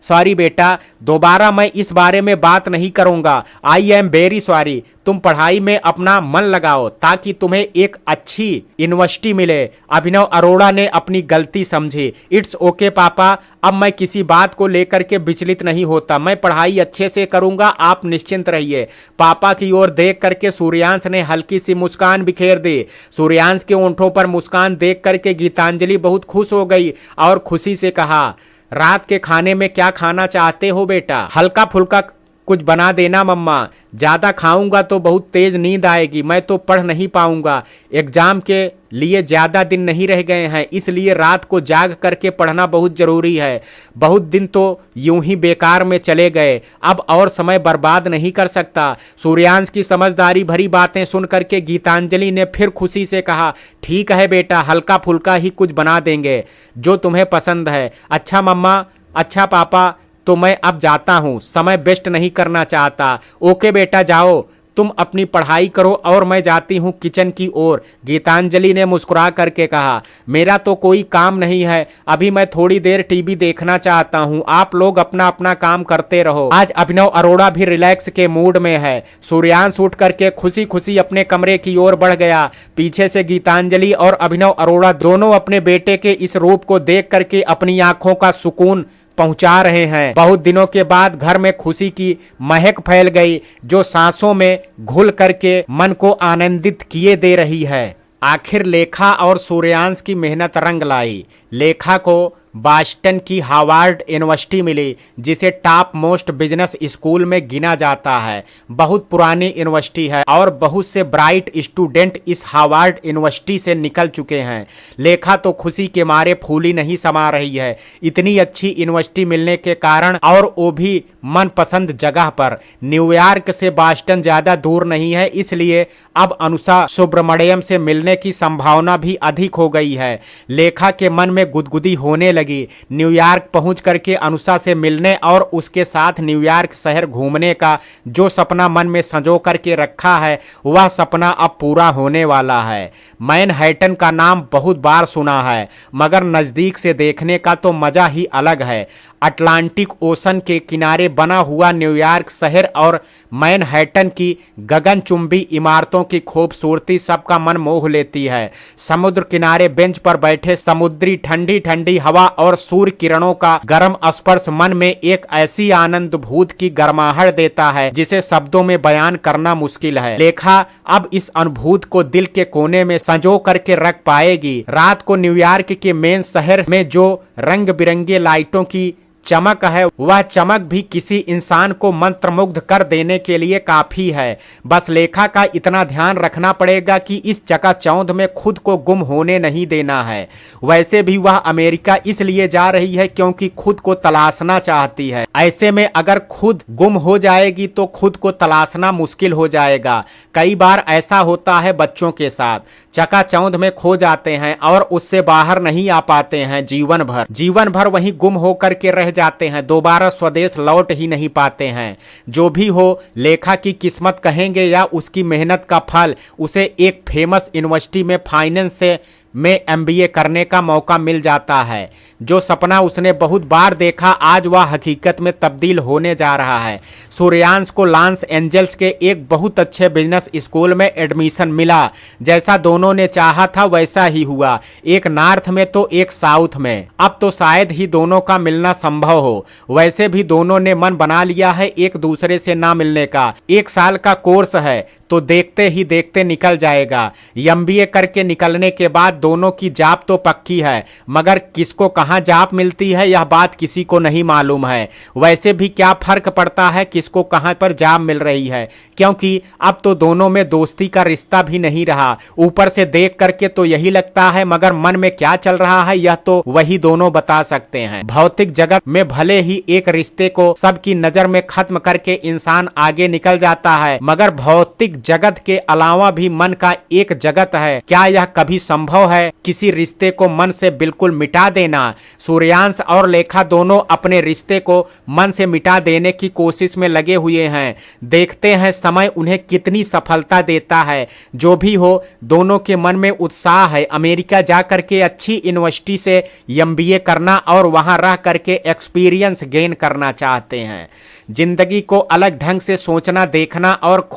S1: सॉरी बेटा, दोबारा मैं इस बारे में बात नहीं करूंगा। I am very sorry. तुम पढ़ाई में अपना मन लगाओ ताकि तुम्हें एक अच्छी यूनिवर्सिटी मिले। अभिनव अरोड़ा ने अपनी गलती समझी। इट्स ओके पापा, अब मैं किसी बात को लेकर के विचलित नहीं होता। मैं पढ़ाई अच्छे से करूंगा, आप निश्चिंत रहिए। पापा की ओर देख करके सूर्यांश ने हल्की सी मुस्कान बिखेर दी। सूर्यांश के होंठों पर मुस्कान देख करके गीतांजलि बहुत खुश हो गई और खुशी से कहा, रात के खाने में क्या खाना चाहते हो बेटा? हल्का फुल्का कुछ बना देना मम्मा। ज्यादा खाऊंगा तो बहुत तेज नींद आएगी, मैं तो पढ़ नहीं पाऊंगा। एग्जाम के लिए ज्यादा दिन नहीं रह गए हैं, इसलिए रात को जाग करके पढ़ना बहुत जरूरी है। बहुत दिन तो यूं ही बेकार में चले गए, अब और समय बर्बाद नहीं कर सकता। सूर्यांश की समझदारी भरी बातें सुन करके गीतांजलि ने फिर खुशी से कहा, ठीक है बेटा, हल्का फुल्का ही कुछ बना देंगे जो तुम्हें पसंद है। अच्छा मम्मा, अच्छा पापा, तो मैं अब जाता हूं, समय वेस्ट नहीं करना चाहता। ओके बेटा, जाओ, तुम अपनी पढ़ाई करो और मैं जाती हूं किचन की ओर। गीतांजलि ने मुस्कुरा करके कहा, मेरा तो कोई काम नहीं है, अभी मैं थोड़ी देर टीवी देखना चाहता हूं। आप लोग अपना अपना काम करते रहो। आज अभिनव अरोड़ा भी रिलैक्स के मूड में है। सूर्यांश उठ करके खुशी खुशी अपने कमरे की ओर बढ़ गया। पीछे से गीतांजलि और अभिनव अरोड़ा दोनों अपने बेटे के इस रूप को देख करके अपनी आंखों का सुकून पहुंचा रहे हैं। बहुत दिनों के बाद घर में खुशी की महक फैल गई जो सांसों में घुल करके मन को आनंदित किए दे रही है। आखिर लेखा और सूर्यांश की मेहनत रंग लाई। लेखा को बॉस्टन की हार्वर्ड यूनिवर्सिटी मिली, जिसे टॉप मोस्ट बिजनेस स्कूल में गिना जाता है। बहुत पुरानी यूनिवर्सिटी है और बहुत से ब्राइट स्टूडेंट इस हार्वर्ड यूनिवर्सिटी से निकल चुके हैं। लेखा तो खुशी के मारे फूली नहीं समा रही है। इतनी अच्छी यूनिवर्सिटी मिलने के कारण, और वो भी मनपसंद जगह पर। न्यूयॉर्क से बॉस्टन ज्यादा दूर नहीं है, इसलिए अब अनुषा सुब्रमण्यम से मिलने की संभावना भी अधिक हो गई है। लेखा के मन में गुदगुदी होने लगी। न्यूयॉर्क पहुंच करके अनुषा से मिलने और उसके साथ न्यूयॉर्क शहर घूमने का जो सपना मन में संजो करके रखा है, वह सपना अब पूरा होने वाला है। मैनहट्टन का नाम बहुत बार सुना है, मगर नजदीक से देखने का तो मजा ही अलग है। अटलांटिक ओशन के किनारे बना हुआ न्यूयॉर्क शहर और मैनहट्टन की गगनचुंबी इमारतों की खूबसूरती सबका मन मोह लेती है। समुद्र किनारे बेंच पर बैठे समुद्री ठंडी ठंडी हवा और सूर्य किरणों का गर्म स्पर्श मन में एक ऐसी आनंद भूत की गर्माहट देता है जिसे शब्दों में बयान करना मुश्किल है। लेखा अब इस अनुभूत को दिल के कोने में संजो करके रख पाएगी। रात को न्यूयॉर्क के मेन शहर में जो रंग बिरंगे लाइटों की चमक है, वह चमक भी किसी इंसान को मंत्रमुग्ध कर देने के लिए काफी है। बस लेखा का इतना ध्यान रखना पड़ेगा कि इस चकाचौंध में खुद को गुम होने नहीं देना है। वैसे भी वह अमेरिका इसलिए जा रही है क्योंकि खुद को तलाशना चाहती है। ऐसे में अगर खुद गुम हो जाएगी तो खुद को तलाशना मुश्किल हो जाएगा। कई बार ऐसा होता है बच्चों के साथ, चकाचौंध में खो जाते हैं और उससे बाहर नहीं आ पाते हैं। जीवन भर वहीं गुम होकर के रह जाते हैं, दोबारा स्वदेश लौट ही नहीं पाते हैं। जो भी हो, लेखा की किस्मत कहेंगे या उसकी मेहनत का फल, उसे एक फेमस यूनिवर्सिटी में फाइनेंस से MBA करने का मौका मिल जाता है। जो सपना उसने बहुत बार देखा, आज वह हकीकत में तब्दील होने जा रहा है। सूर्यांश को लॉस एंजल्स के एक बहुत अच्छे बिजनेस स्कूल में एडमिशन मिला। जैसा दोनों ने चाहा था वैसा ही हुआ, एक नॉर्थ में तो एक साउथ में। अब तो शायद ही दोनों का मिलना संभव हो। वैसे भी दोनों ने मन बना लिया है एक दूसरे से ना मिलने का। 1 साल का कोर्स है तो देखते ही देखते निकल जाएगा। MBA करके निकलने के बाद दोनों की जॉब तो पक्की है, मगर किसको कहां जॉब मिलती है यह बात किसी को नहीं मालूम है। वैसे भी क्या फर्क पड़ता है किसको कहां पर जॉब मिल रही है, क्योंकि अब तो दोनों में दोस्ती का रिश्ता भी नहीं रहा। ऊपर से देख करके तो यही लगता है, मगर मन में क्या चल रहा है यह तो वही दोनों बता सकते हैं। भौतिक जगत में भले ही एक रिश्ते को सबकी नजर में खत्म करके इंसान आगे निकल जाता है, मगर भौतिक जगत के अलावा भी मन का एक जगत है। क्या यह कभी संभव है किसी रिश्ते को मन से बिल्कुल मिटा देना? सूर्यांश और लेखा दोनों अपने रिश्ते को मन से मिटा देने की कोशिश में लगे हुए हैं। देखते हैं समय उन्हें कितनी सफलता देता है। जो भी हो, दोनों के मन में उत्साह है। अमेरिका जा करके अच्छी यूनिवर्सिटी से MBA करना और वहां रह करके एक्सपीरियंस गेन करना चाहते हैं। जिंदगी को अलग ढंग से सोचना, देखना और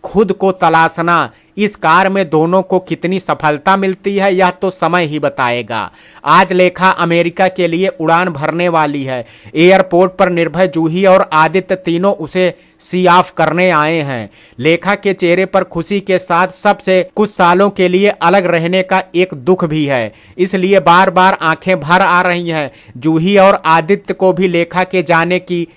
S1: खुद को तलाशना, इस कार्य में दोनों को कितनी सफलता मिलती है यह तो समय ही बताएगा। आज लेखा अमेरिका के लिए उड़ान भरने वाली है। एयरपोर्ट पर निर्भय, जूही और आदित्य तीनों उसे सी ऑफ करने आए हैं। लेखा के चेहरे पर खुशी के साथ सबसे कुछ सालों के लिए अलग रहने का एक दुख भी है, इसलिए बार बार आंखें भर आ रही हैं। जूही और आदित्य को भी लेखा के जाने की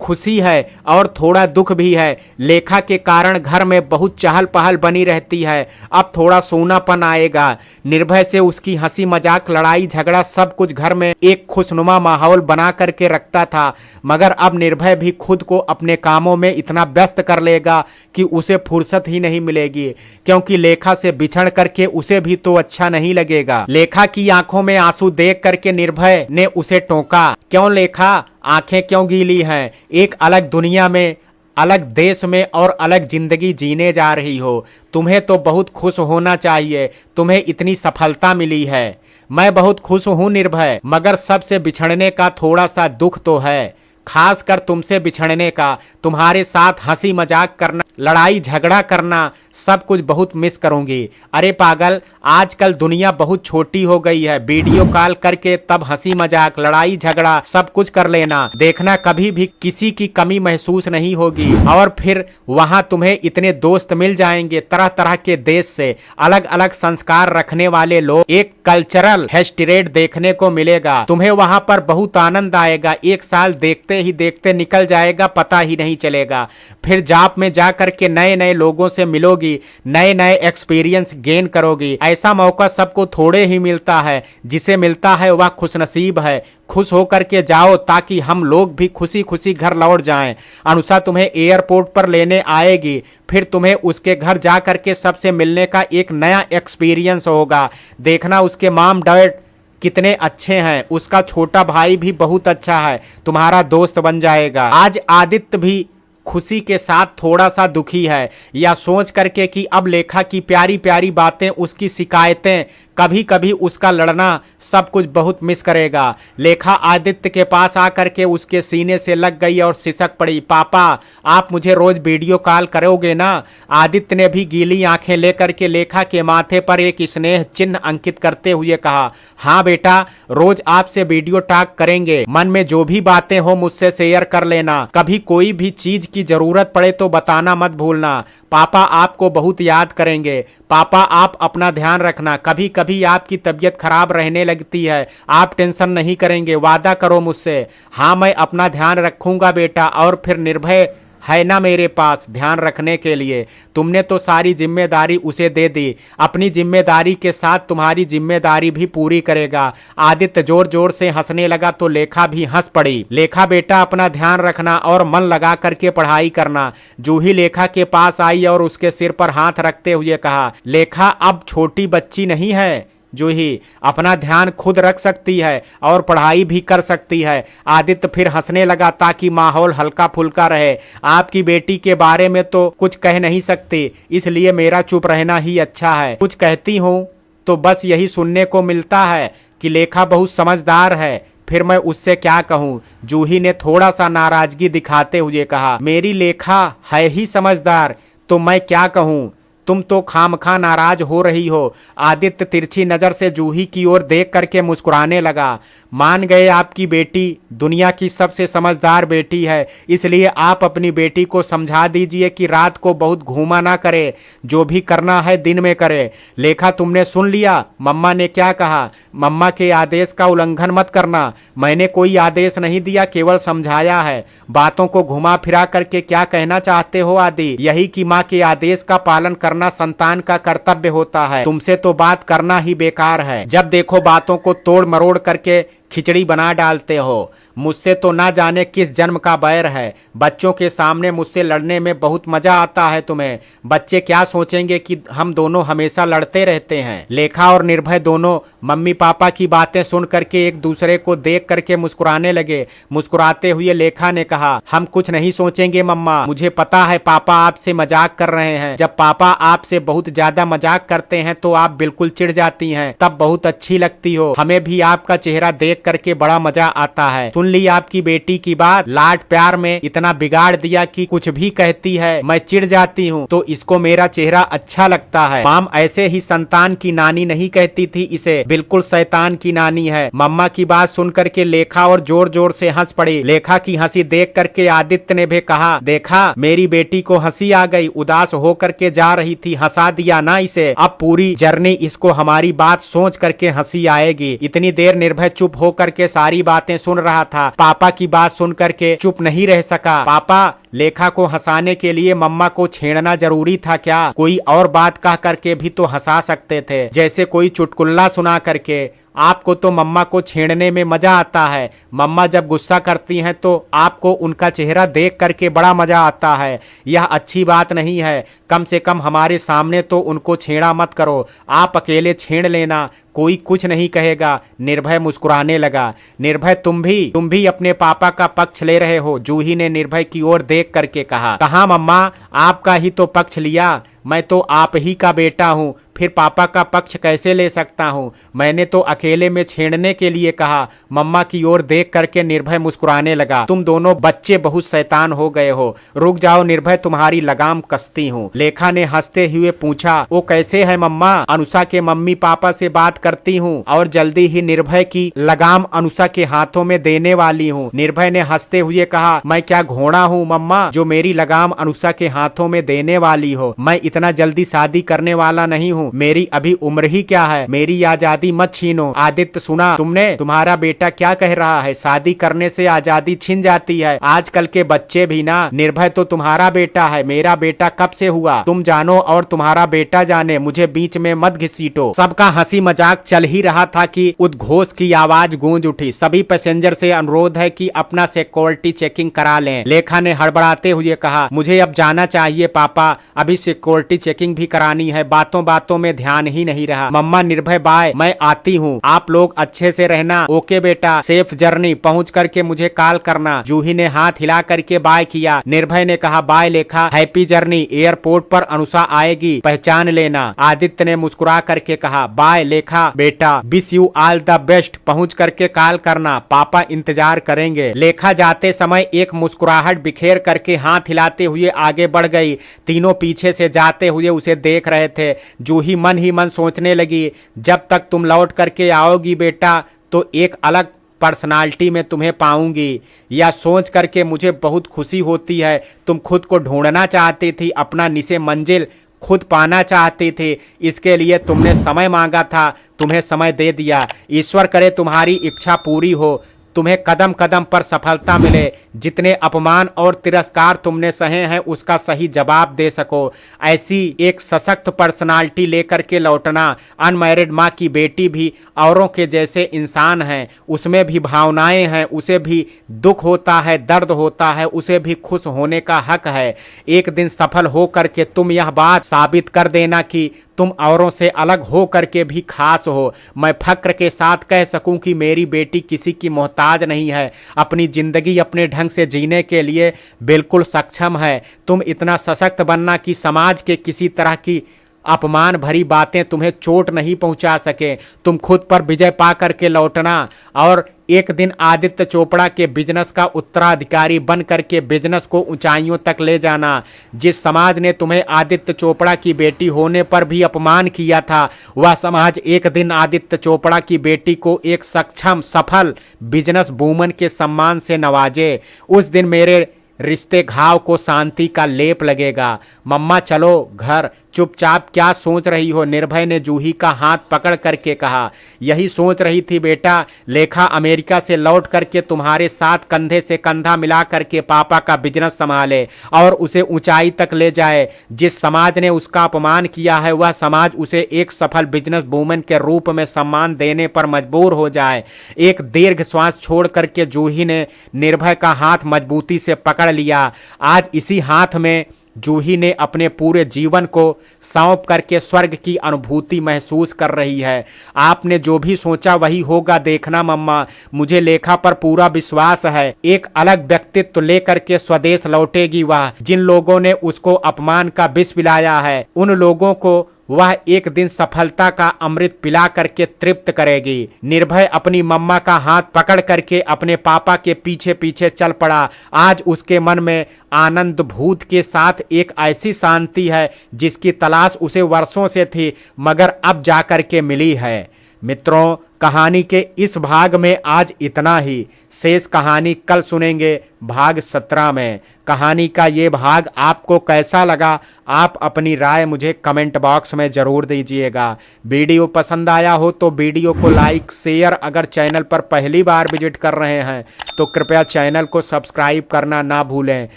S1: खुशी है और थोड़ा दुख भी है। लेखा के कारण घर में बहुत चहल पहल बनी रहती है। अब थोड़ा सूनापन आएगा। निर्भय से उसकी हंसी मजाक, लड़ाई झगड़ा सब कुछ घर में एक खुशनुमा माहौल बना करके रखता था, मगर अब निर्भय भी खुद को अपने कामों में इतना व्यस्त कर लेगा कि उसे फुर्सत ही नहीं मिलेगी, क्योंकि लेखा से बिछड़ करके उसे भी तो अच्छा नहीं लगेगा। लेखा की आंखों में आंसू देख करके निर्भय ने उसे टोका, क्यों लेखा, आंखें क्यों गीली हैं? एक अलग दुनिया में, अलग देश में और अलग जिंदगी जीने जा रही हो। तुम्हें तो बहुत खुश होना चाहिए, तुम्हें इतनी सफलता मिली है। मैं बहुत खुश हूं निर्भय, मगर सबसे बिछड़ने का थोड़ा सा दुख तो है। खासकर तुमसे बिछड़ने का, तुम्हारे साथ हंसी मजाक करना, लड़ाई झगड़ा करना, सब कुछ बहुत मिस करूंगी। अरे पागल, आजकल दुनिया बहुत छोटी हो गई है, वीडियो कॉल करके तब हंसी मजाक, लड़ाई झगड़ा सब कुछ कर लेना, देखना कभी भी किसी की कमी महसूस नहीं होगी। और फिर वहां तुम्हें इतने दोस्त मिल जाएंगे, तरह तरह के देश से, अलग अलग संस्कार रखने वाले लोग, एक कल्चरल हेस्टिरेट देखने को मिलेगा। तुम्हें वहां पर बहुत आनंद आएगा, एक साल देखते ही देखते निकल जाएगा, पता ही नहीं चलेगा। फिर जॉब में जाकर के नए नए लोगों से मिलोगी, नए नए एक्सपीरियंस गेन करोगी। ऐसा मौका सबको थोड़े ही मिलता है, जिसे मिलता है वह खुशनसीब है। खुश होकर के जाओ ताकि हम लोग भी खुशी खुशी घर लौट जाएं। अनुषा तुम्हें एयरपोर्ट पर लेने आएगी, फिर तुम्हें उसके घर जा करके सबसे मिलने का एक नया एक्सपीरियंस होगा। देखना उसके मॉम डैड कितने अच्छे हैं, उसका छोटा भाई भी बहुत अच्छा है, तुम्हारा दोस्त बन जाएगा। आज आदित्य भी खुशी के साथ थोड़ा सा दुखी है, या सोच करके कि अब लेखा की प्यारी प्यारी बातें, उसकी शिकायतें, कभी कभी उसका लड़ना, सब कुछ बहुत मिस करेगा। लेखा आदित्य के पास आकर के उसके सीने से लग गई और सिसक पड़ी, पापा आप मुझे रोज वीडियो कॉल करोगे ना? आदित्य ने भी गीली आंखें लेकर के लेखा के माथे पर एक स्नेह चिन्ह अंकित करते हुए कहा, हाँ बेटा, रोज आपसे वीडियो टॉक करेंगे, मन में जो भी बातें हो मुझसे शेयर कर लेना, कभी कोई भी चीज की जरूरत पड़े तो बताना मत भूलना। पापा आपको बहुत याद करेंगे। पापा आप अपना ध्यान रखना, कभी कभी आपकी तबीयत खराब रहने लगती है, आप टेंशन नहीं करेंगे, वादा करो मुझसे। हाँ मैं अपना ध्यान रखूंगा बेटा, और फिर निर्भय है ना मेरे पास ध्यान रखने के लिए। तुमने तो सारी जिम्मेदारी उसे दे दी, अपनी जिम्मेदारी के साथ तुम्हारी जिम्मेदारी भी पूरी करेगा। आदित्य जोर जोर से हंसने लगा तो लेखा भी हंस पड़ी। लेखा बेटा अपना ध्यान रखना और मन लगा करके पढ़ाई करना। जूही लेखा के पास आई और उसके सिर पर हाथ रखते हुए कहा, लेखा अब छोटी बच्ची नहीं है, जूही अपना ध्यान खुद रख सकती है और पढ़ाई भी कर सकती है। आदित्य फिर हंसने लगा ताकि माहौल हल्का फुल्का रहे। आपकी बेटी के बारे में तो कुछ कह नहीं सकती, इसलिए मेरा चुप रहना ही अच्छा है। कुछ कहती हूँ तो बस यही सुनने को मिलता है कि लेखा बहुत समझदार है, फिर मैं उससे क्या कहूँ? जूही ने थोड़ा सा नाराजगी दिखाते हुए कहा, मेरी लेखा है ही समझदार तो मैं क्या कहूँ, तुम तो खामखा नाराज हो रही हो। आदित्य तिरछी नजर से जूही की ओर देख करके मुस्कुराने लगा। मान गए आपकी बेटी दुनिया की सबसे समझदार बेटी है, इसलिए आप अपनी बेटी को समझा दीजिए कि रात को बहुत घूमा ना करे, जो भी करना है दिन में करे। लेखा तुमने सुन लिया मम्मा ने क्या कहा? मम्मा के आदेश का उल्लंघन मत करना। मैंने कोई आदेश नहीं दिया, केवल समझाया है। बातों को घुमा फिरा करके क्या कहना चाहते हो आदि? यही कि माँ के आदेश का पालन करना संतान का कर्तव्य होता है। तुमसे तो बात करना ही बेकार है, जब देखो बातों को तोड़ मरोड़ करके खिचड़ी बना डालते हो। मुझसे तो ना जाने किस जन्म का बैर है। बच्चों के सामने मुझसे लड़ने में बहुत मजा आता है तुम्हें। बच्चे क्या सोचेंगे कि हम दोनों हमेशा लड़ते रहते हैं। लेखा और निर्भय दोनों मम्मी पापा की बातें सुन करके एक दूसरे को देख करके मुस्कुराने लगे। मुस्कुराते हुए लेखा ने कहा, हम कुछ नहीं सोचेंगे मम्मा, मुझे पता है पापा आपसे मजाक कर रहे हैं। जब पापा आपसे बहुत ज्यादा मजाक करते हैं तो आप बिल्कुल चिढ़ जाती हैं, तब बहुत अच्छी लगती हो। हमें भी आपका चेहरा देख करके बड़ा मजा आता है। सुन ली आपकी बेटी की बात, लाड प्यार में इतना बिगाड़ दिया कि कुछ भी कहती है मैं चिढ़ जाती हूँ, तो इसको मेरा चेहरा अच्छा लगता है। माम ऐसे ही संतान की नानी नहीं कहती थी इसे, बिल्कुल शैतान की नानी है। मम्मा की बात सुन करके लेखा और जोर जोर से हंस पड़ी। लेखा की हंसी देख करके आदित्य ने भी कहा, देखा मेरी बेटी को हंसी आ गई, उदास होकर के जा रही थी, हंसा दिया ना इसे। अब पूरी जर्नी इसको हमारी बात सोच करके हंसी आएगी। इतनी देर निर्भय चुप होकर के सारी बातें सुन रहा था। पापा की बात सुन करके चुप नहीं रह सका। पापा लेखा को हंसाने के लिए मम्मा को छेड़ना जरूरी था क्या? कोई और बात कह करके भी तो हंसा सकते थे, जैसे कोई चुटकुल्ला सुना करके। आपको तो मम्मा को छेड़ने में मजा आता है। मम्मा जब गुस्सा करती हैं तो आपको उनका चेहरा देख करके बड़ा मजा आता है। यह अच्छी बात नहीं है। कम से कम हमारे सामने तो उनको छेड़ा मत करो, आप अकेले छेड़ लेना, कोई कुछ नहीं कहेगा। निर्भय मुस्कुराने लगा। निर्भय तुम भी अपने पापा का पक्ष ले रहे हो? जूही ने निर्भय की ओर देख करके कहा, कहाँ मम्मा, आपका ही तो पक्ष लिया। मैं तो आप ही का बेटा हूँ, फिर पापा का पक्ष कैसे ले सकता हूँ? मैंने तो अकेले में छेड़ने के लिए कहा। मम्मा की ओर देख करके निर्भय मुस्कुराने लगा। तुम दोनों बच्चे बहुत शैतान हो गए हो। रुक जाओ निर्भय, तुम्हारी लगाम कसती हूँ। लेखा ने हंसते हुए पूछा, वो कैसे है मम्मा? अनुषा के मम्मी पापा से बात करती हूँ और जल्दी ही निर्भय की लगाम अनुषा के हाथों में देने वाली हूँ। निर्भय ने हंसते हुए कहा, मैं क्या घोड़ा हूँ मम्मा जो मेरी लगाम अनुषा के हाथों में देने वाली हो? मैं इतना जल्दी शादी करने वाला नहीं हूँ। मेरी अभी उम्र ही क्या है? मेरी आजादी मत छीनो। आदित्य सुना तुमने? तुम्हारा बेटा क्या कह रहा है? शादी करने से आजादी छिन जाती है। आजकल के बच्चे भी ना। निर्भय तो तुम्हारा बेटा है, मेरा बेटा कब से हुआ? तुम जानो और तुम्हारा बेटा जाने, मुझे बीच में मत घसीटो। सबका हंसी मजाक चल ही रहा था कि उद्घोष की आवाज गूंज उठी। सभी पैसेंजर से अनुरोध है कि अपना सिक्योरिटी चेकिंग करा लें। लेखा ने हड़बड़ाते हुए कहा, मुझे अब जाना चाहिए पापा, अभी सिक्योरिटी चेकिंग भी करानी है। बातों बातों में ध्यान ही नहीं रहा। मम्मा निर्भय बाय, मैं आती हूँ। आप लोग अच्छे से रहना। ओके बेटा, सेफ जर्नी। पहुँच करके मुझे कॉल करना। जूही ने हाथ हिला करके बाय किया। निर्भय ने कहा, बाय लेखा, हैप्पी जर्नी। एयरपोर्ट पर अनुषा आएगी, पहचान लेना। आदित्य ने मुस्कुरा करके कहा, बाय लेखा बेटा, wish you all the best. पहुँच करके कॉल करना, पापा इंतजार करेंगे। लेखा जाते समय एक मुस्कुराहट बिखेर करके हाथ हिलाते हुए आगे बढ़ गई। तीनों पीछे से जाते हुए उसे देख रहे थे। जूही मन ही मन सोचने लगी, जब तक तुम लौट करके आओगी बेटा तो एक अलग पर्सनालिटी में तुम्हें पाऊंगी। या सोच करके मुझे बहुत खुशी होती है। तुम खुद को ढूंढना चाहती थी, अपना निसे मंजिल खुद पाना चाहती थी। इसके लिए तुमने समय मांगा था, तुम्हें समय दे दिया। ईश्वर करे तुम्हारी इच्छा पूरी हो, तुम्हें कदम कदम पर सफलता मिले। जितने अपमान और तिरस्कार तुमने सहे हैं उसका सही जवाब दे सको। ऐसी एक सशक्त पर्सनालिटी लेकर के लौटना। अनमैरिड माँ की बेटी भी औरों के जैसे इंसान है, उसमें भी भावनाएं हैं, उसे भी दुख होता है, दर्द होता है, उसे भी खुश होने का हक है। एक दिन सफल हो करके तुम यह बात साबित कर देना कि तुम औरों से अलग हो करके भी खास हो। मैं फक्र के साथ कह सकूं कि मेरी बेटी किसी की मोहताज नहीं है, अपनी जिंदगी अपने ढंग से जीने के लिए बिल्कुल सक्षम है। तुम इतना सशक्त बनना कि समाज के किसी तरह की अपमान भरी बातें तुम्हें चोट नहीं पहुंचा सके। तुम खुद पर विजय पा करके लौटना और एक दिन आदित्य चोपड़ा के बिजनेस का उत्तराधिकारी बन करके बिजनेस को ऊंचाइयों तक ले जाना। जिस समाज ने तुम्हें आदित्य चोपड़ा की बेटी होने पर भी अपमान किया था, वह समाज एक दिन आदित्य चोपड़ा की बेटी को एक सक्षम सफल बिजनेस वूमन के सम्मान से नवाजे। उस दिन मेरे रिश्ते घाव को शांति का लेप लगेगा। मम्मा चलो घर। चुपचाप क्या सोच रही हो? निर्भय ने जूही का हाथ पकड़ करके कहा। यही सोच रही थी बेटा, लेखा अमेरिका से लौट करके तुम्हारे साथ कंधे से कंधा मिला करके पापा का बिजनेस संभाले और उसे ऊंचाई तक ले जाए। जिस समाज ने उसका अपमान किया है वह समाज उसे एक सफल बिजनेस वूमन के रूप में सम्मान देने पर मजबूर हो जाए। एक दीर्घ श्वास छोड़ करके जूही ने निर्भय का हाथ मजबूती से पकड़ लिया। आज इसी हाथ में जूही ने अपने पूरे जीवन को सौंप करके स्वर्ग की अनुभूति महसूस कर रही है। आपने जो भी सोचा वही होगा, देखना मम्मा, मुझे लेखा पर पूरा विश्वास है। एक अलग व्यक्तित्व लेकर के स्वदेश लौटेगी वह। जिन लोगों ने उसको अपमान का विष पिलाया है उन लोगों को वह एक दिन सफलता का अमृत पिला करके तृप्त करेगी। निर्भय अपनी मम्मा का हाथ पकड़ करके अपने पापा के पीछे पीछे चल पड़ा। आज उसके मन में आनंद भूत के साथ एक ऐसी शांति है जिसकी तलाश उसे वर्षों से थी, मगर अब जाकर के मिली है। मित्रों, कहानी के इस भाग में आज इतना ही। शेष कहानी कल सुनेंगे भाग 17 में। कहानी का ये भाग आपको कैसा लगा, आप अपनी राय मुझे कमेंट बॉक्स में जरूर दीजिएगा। वीडियो पसंद आया हो तो वीडियो को लाइक शेयर, अगर चैनल पर पहली बार विजिट कर रहे हैं तो कृपया चैनल को सब्सक्राइब करना ना भूलें।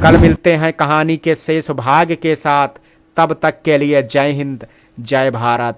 S1: कल मिलते हैं कहानी के शेष भाग के साथ। तब तक के लिए जय हिंद, जय भारत।